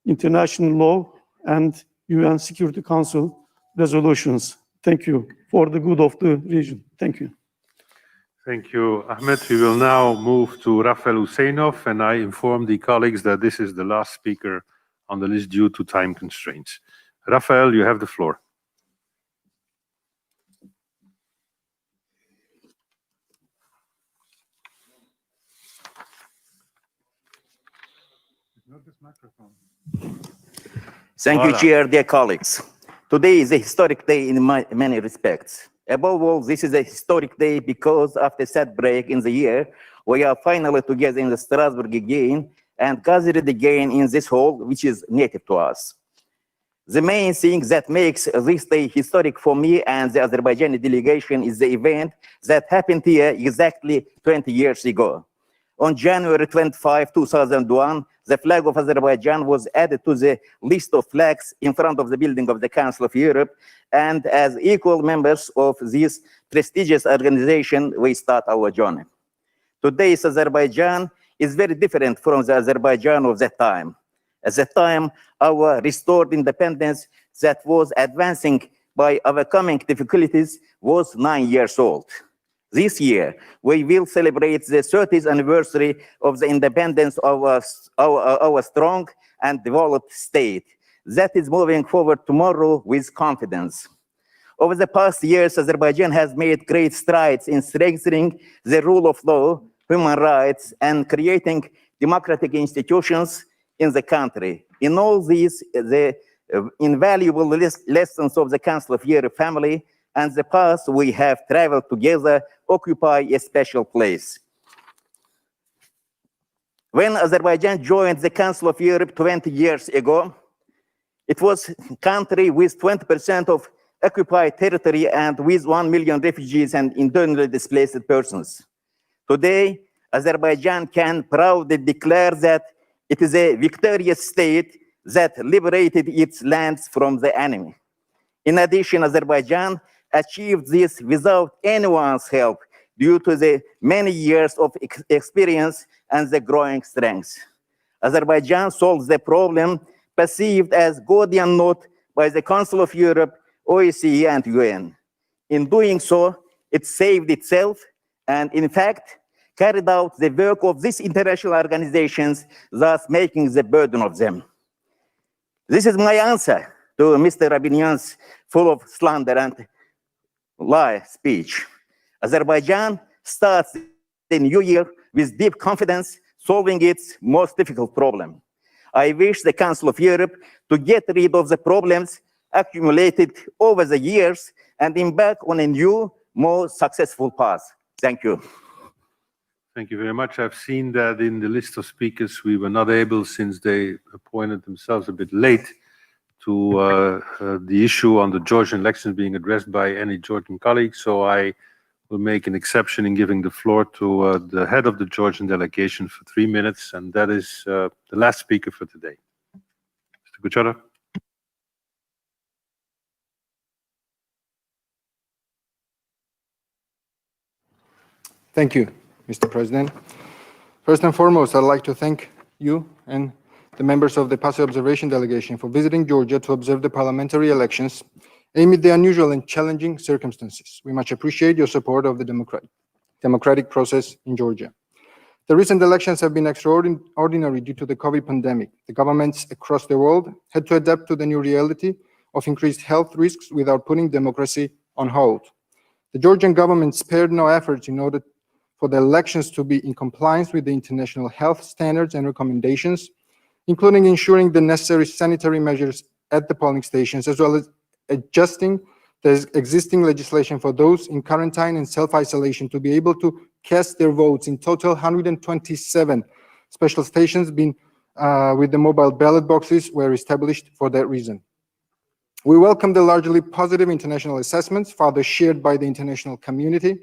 international law and UN Security Council resolutions. Thank you for the good of the region. Thank you. Thank you, Ahmed. We will now move to Rafael Husseinov, and I inform the colleagues that this is the last speaker on the list due to time constraints. Rafael, you have the floor. Thank you, Chair, dear colleagues. Today is a historic day in many respects. Above all, this is a historic day because after a sad break in the year, we are finally together in Strasbourg again and gathered again in this hall, which is native to us. The main thing that makes this day historic for me and the Azerbaijani delegation is the event that happened here exactly 20 years ago. On January 25, 2001, the flag of Azerbaijan was added to the list of flags in front of the building of the Council of Europe, and as equal members of this prestigious organization, we start our journey. Today's Azerbaijan is very different from the Azerbaijan of that time. At that time, our restored independence that was advancing by overcoming difficulties was 9 years old. This year, we will celebrate the 30th anniversary of the independence of our strong and developed state that is moving forward tomorrow with confidence. Over the past years, Azerbaijan has made great strides in strengthening the rule of law, human rights, and creating democratic institutions in the country. In all these, the invaluable lessons of the Council of Europe family and the path we have traveled together occupy a special place. When Azerbaijan joined the Council of Europe 20 years ago, it was a country with 20% of occupied territory and with 1 million refugees and internally displaced persons. Today, Azerbaijan can proudly declare that it is a victorious state that liberated its lands from the enemy. In addition, Azerbaijan achieved this without anyone's help due to the many years of experience and the growing strength. Azerbaijan solves the problem perceived as Gordian knot by the Council of Europe, OSCE, and UN. In doing so, it saved itself and, in fact, carried out the work of these international organizations, thus making the burden of them. This is my answer to Mr. Rabinyan's full of slander and lie speech. Azerbaijan starts the new year with deep confidence, solving its most difficult problem. I wish the Council of Europe to get rid of the problems accumulated over the years and embark on a new, more successful path. Thank you. Thank you very much. I've seen that in the list of speakers, we were not able, since they appointed themselves a bit late, to the issue on the Georgian elections being addressed by any Georgian colleague. So I will make an exception in giving the floor to the head of the Georgian delegation for 3 minutes, and that is the last speaker for today. Mr. Kuchera. Thank you, Mr. President. First and foremost, I'd like to thank you and the members of the Passive Observation Delegation for visiting Georgia to observe the parliamentary elections amid the unusual and challenging circumstances. We much appreciate your support of the democratic process in Georgia. The recent elections have been extraordinary due to the COVID pandemic. The governments across the world had to adapt to the new reality of increased health risks without putting democracy on hold. The Georgian government spared no efforts in order for the elections to be in compliance with the international health standards and recommendations, including ensuring the necessary sanitary measures at the polling stations, as well as adjusting the existing legislation for those in quarantine and self-isolation to be able to cast their votes. In total, 127 special stations with the mobile ballot boxes were established for that reason. We welcome the largely positive international assessments further shared by the international community,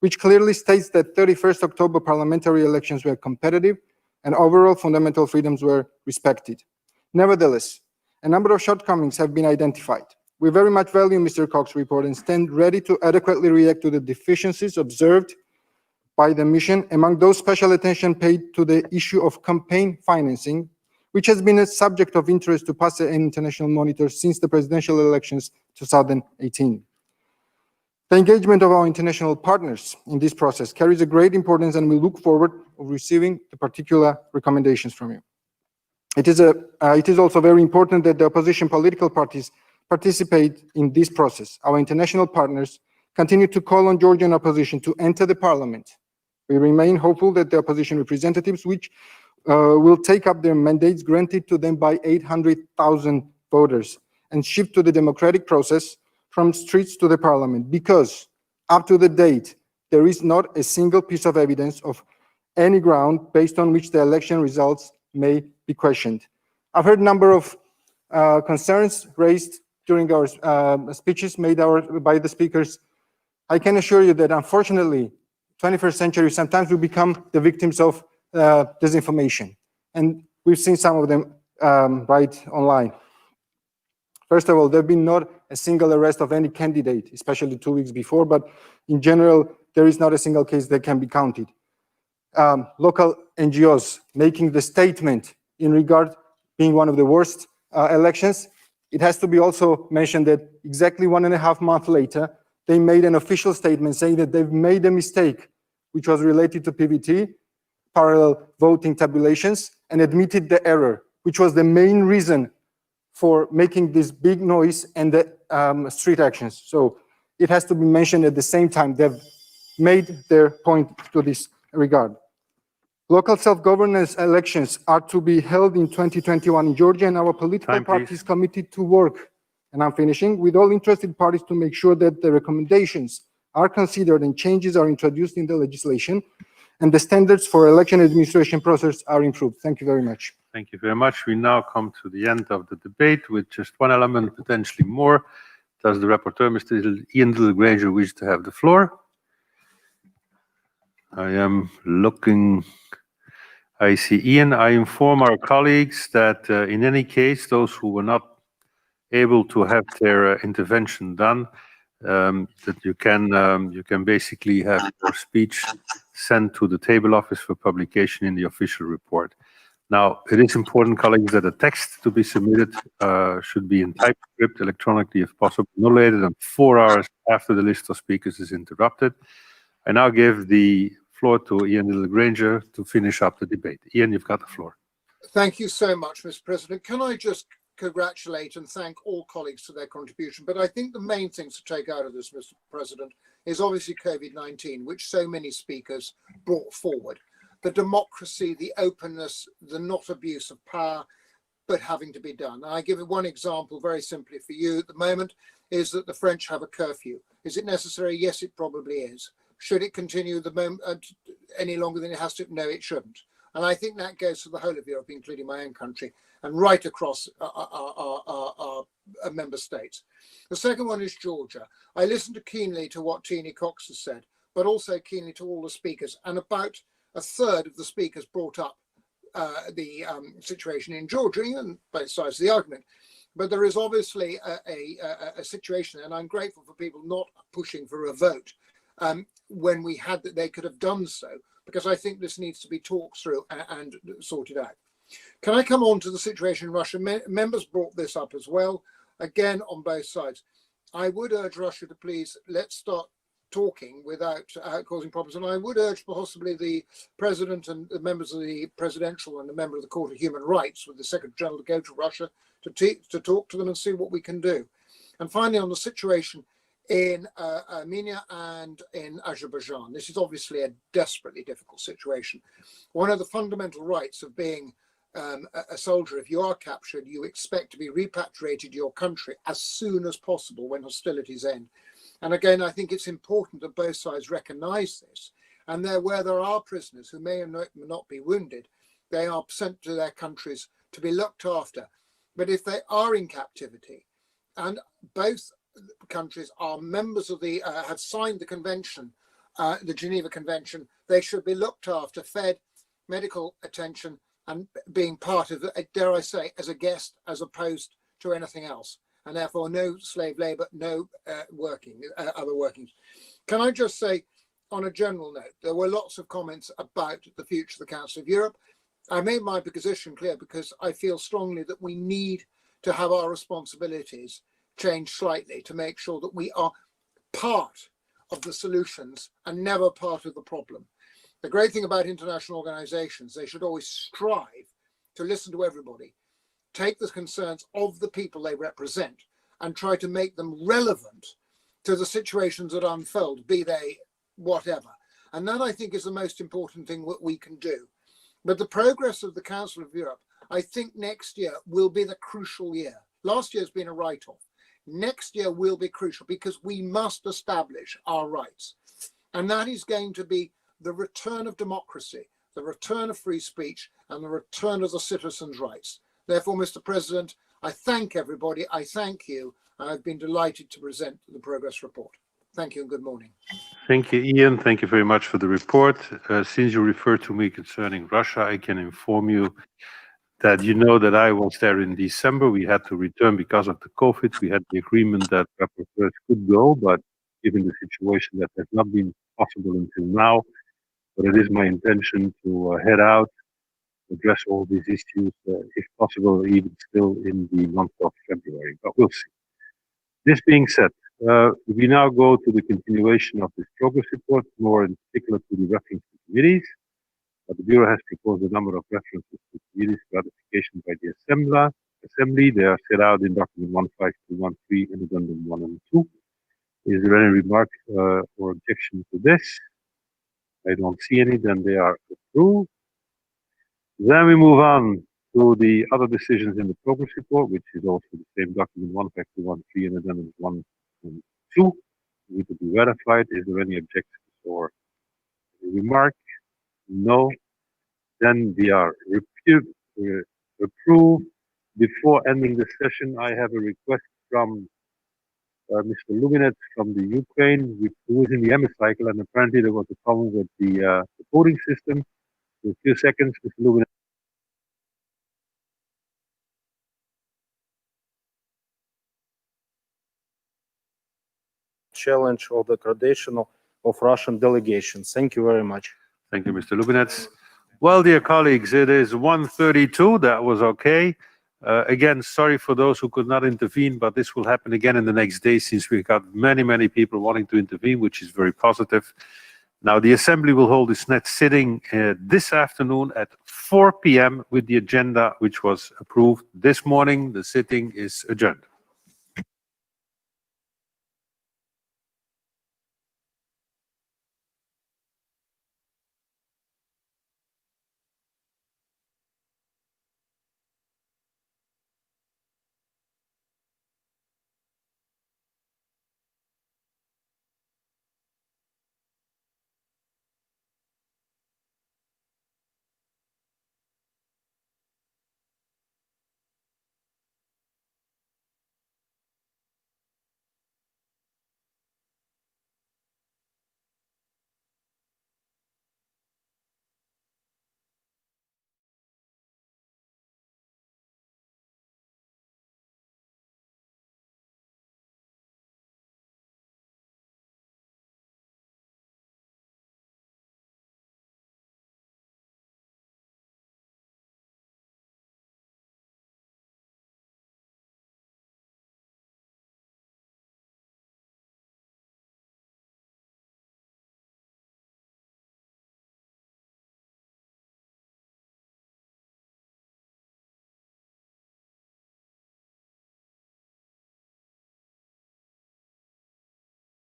which clearly states that 31st October parliamentary elections were competitive and overall fundamental freedoms were respected. Nevertheless, a number of shortcomings have been identified. We very much value Mr. Koch's report and stand ready to adequately react to the deficiencies observed by the mission. Among those, special attention paid to the issue of campaign financing, which has been a subject of interest to PASE and international monitors since the presidential elections 2018. The engagement of our international partners in this process carries a great importance, and we look forward to receiving the particular recommendations from you. It is also very important that the opposition political parties participate in this process. Our international partners continue to call on Georgian opposition to enter the parliament. We remain hopeful that the opposition representatives, which will take up their mandates granted to them by 800,000 voters, and shift to the democratic process from streets to the parliament, because up to the date, there is not a single piece of evidence of any ground based on which the election results may be questioned. I've heard a number of concerns raised during our speeches made by the speakers. I can assure you that unfortunately, 21st century, sometimes we become the victims of disinformation. And we've seen some of them right online. First of all, there have been not a single arrest of any candidate, especially 2 weeks before, but in general, there is not a single case that can be counted. Local NGOs making the statement in regard being one of the worst elections. It has to be also mentioned that exactly 1.5 months later, they made an official statement saying that they've made a mistake, which was related to PVT, parallel voting tabulations, and admitted the error, which was the main reason for making this big noise and the street actions. So it has to be mentioned at the same time. They've made their point to this regard. Local self-governance elections are to be held in 2021 in Georgia, and our political parties committed to work, and I'm finishing, with all interested parties to make sure that the recommendations are considered and changes are introduced in the legislation, and the standards for election administration process are improved. Thank you very much. Thank you very much. We now come to the end of the debate with just one element, potentially more. Does the rapporteur, Mr. Ian Littlegranger, wish to have the floor? I am looking. I see Ian. I inform our colleagues that in any case, those who were not able to have their intervention done, that you can basically have your speech sent to the table office for publication in the official report. Now, it is important, colleagues, that the text to be submitted should be in typescript electronically if possible, no later than 4 hours after the list of speakers is interrupted. I now give the floor to Ian Littlegranger to finish up the debate. Ian, you've got the floor. Thank you so much, Mr. President. Can I just congratulate and thank all colleagues for their contribution? But I think the main thing to take out of this, Mr. President, is obviously COVID-19, which so many speakers brought forward. The democracy, the openness, the not abuse of power, but having to be done. And I give it one example very simply for you at the moment, is that the French have a curfew. Is it necessary? Yes, it probably is. Should it continue any longer than it has to? No, it shouldn't. And I think that goes for the whole of Europe, including my own country, and right across our member states. The second one is Georgia. I listened keenly to what Teenie Cox has said, but also keenly to all the speakers. And about a third of the speakers brought up the situation in Georgia, and both sides of the argument. But there is obviously a situation, and I'm grateful for people not pushing for a vote when we had that they could have done so, because I think this needs to be talked through and sorted out. Can I come on to the situation in Russia? Members brought this up as well, again on both sides. I would urge Russia to please, let's start talking without causing problems. And I would urge possibly the President and the members of the Presidential and the member of the Court of Human Rights with the Secretary General to go to Russia to talk to them and see what we can do. And finally, on the situation in Armenia and in Azerbaijan, this is obviously a desperately difficult situation. One of the fundamental rights of being a soldier, if you are captured, you expect to be repatriated to your country as soon as possible when hostilities end. And again, I think it's important that both sides recognize this. And where there are prisoners who may or not be wounded, they are sent to their countries to be looked after. But if they are in captivity, and both countries are members of the, have signed the convention, the Geneva Convention, they should be looked after, fed, medical attention, and being part of, dare I say, as a guest, as opposed to anything else. And therefore no slave labor, no other workings. Can I just say, on a general note, there were lots of comments about the future of the Council of Europe. I made my position clear because I feel strongly that we need to have our responsibilities changed slightly to make sure that we are part of the solutions and never part of the problem. The great thing about international organizations, they should always strive to listen to everybody, take the concerns of the people they represent and try to make them relevant to the situations that unfold, be they whatever. And that, I think, is the most important thing that we can do. But the progress of the Council of Europe, I think next year will be the crucial year. Last year has been a write-off. Next year will be crucial because we must establish our rights. And that is going to be the return of democracy, the return of free speech, and the return of the citizens' rights. Therefore, Mr. President, I thank everybody. I thank you. I've been delighted to present the progress report. Thank you and good morning. Thank you, Ian. Thank you very much for the report. Since you referred to me concerning Russia, I can inform you that you know that I was there in December. We had to return because of the COVID. We had the agreement that rapporteurs could go, but given the situation, that has not been possible until now. But it is my intention to head out, address all these issues, if possible, even still in the month of February. But we'll see. This being said, we now go to the continuation of this progress report, more in particular to the reference to committees. The Bureau has proposed a number of references to committees for ratification by the Assembly. They are set out in document 15213 and addendum 1 and 2. Is there any remark or objection to this? I don't see any, then they are approved. Then we move on to the other decisions in the progress report, which is also the same document 15213 and addendum 1 and 2. Need to be ratified. Is there any objections or any remark? No. Then they are approved. Before ending the session, I have a request from Mr. Lubinets from the Ukraine, who is in the hemicycle, and apparently there was a problem with the voting system. In a few seconds, Mr. Lubinets. Challenge of the gradation of Russian delegations. Thank you very much. Thank you, Mr. Lubinets. Well, dear colleagues, it is 1:32. That was okay. Again, sorry for those who could not intervene, but this will happen again in the next day since we got many people wanting to intervene, which is very positive. Now, the Assembly will hold its next sitting this afternoon at 4 p.m. with the agenda which was approved this morning. The sitting is adjourned.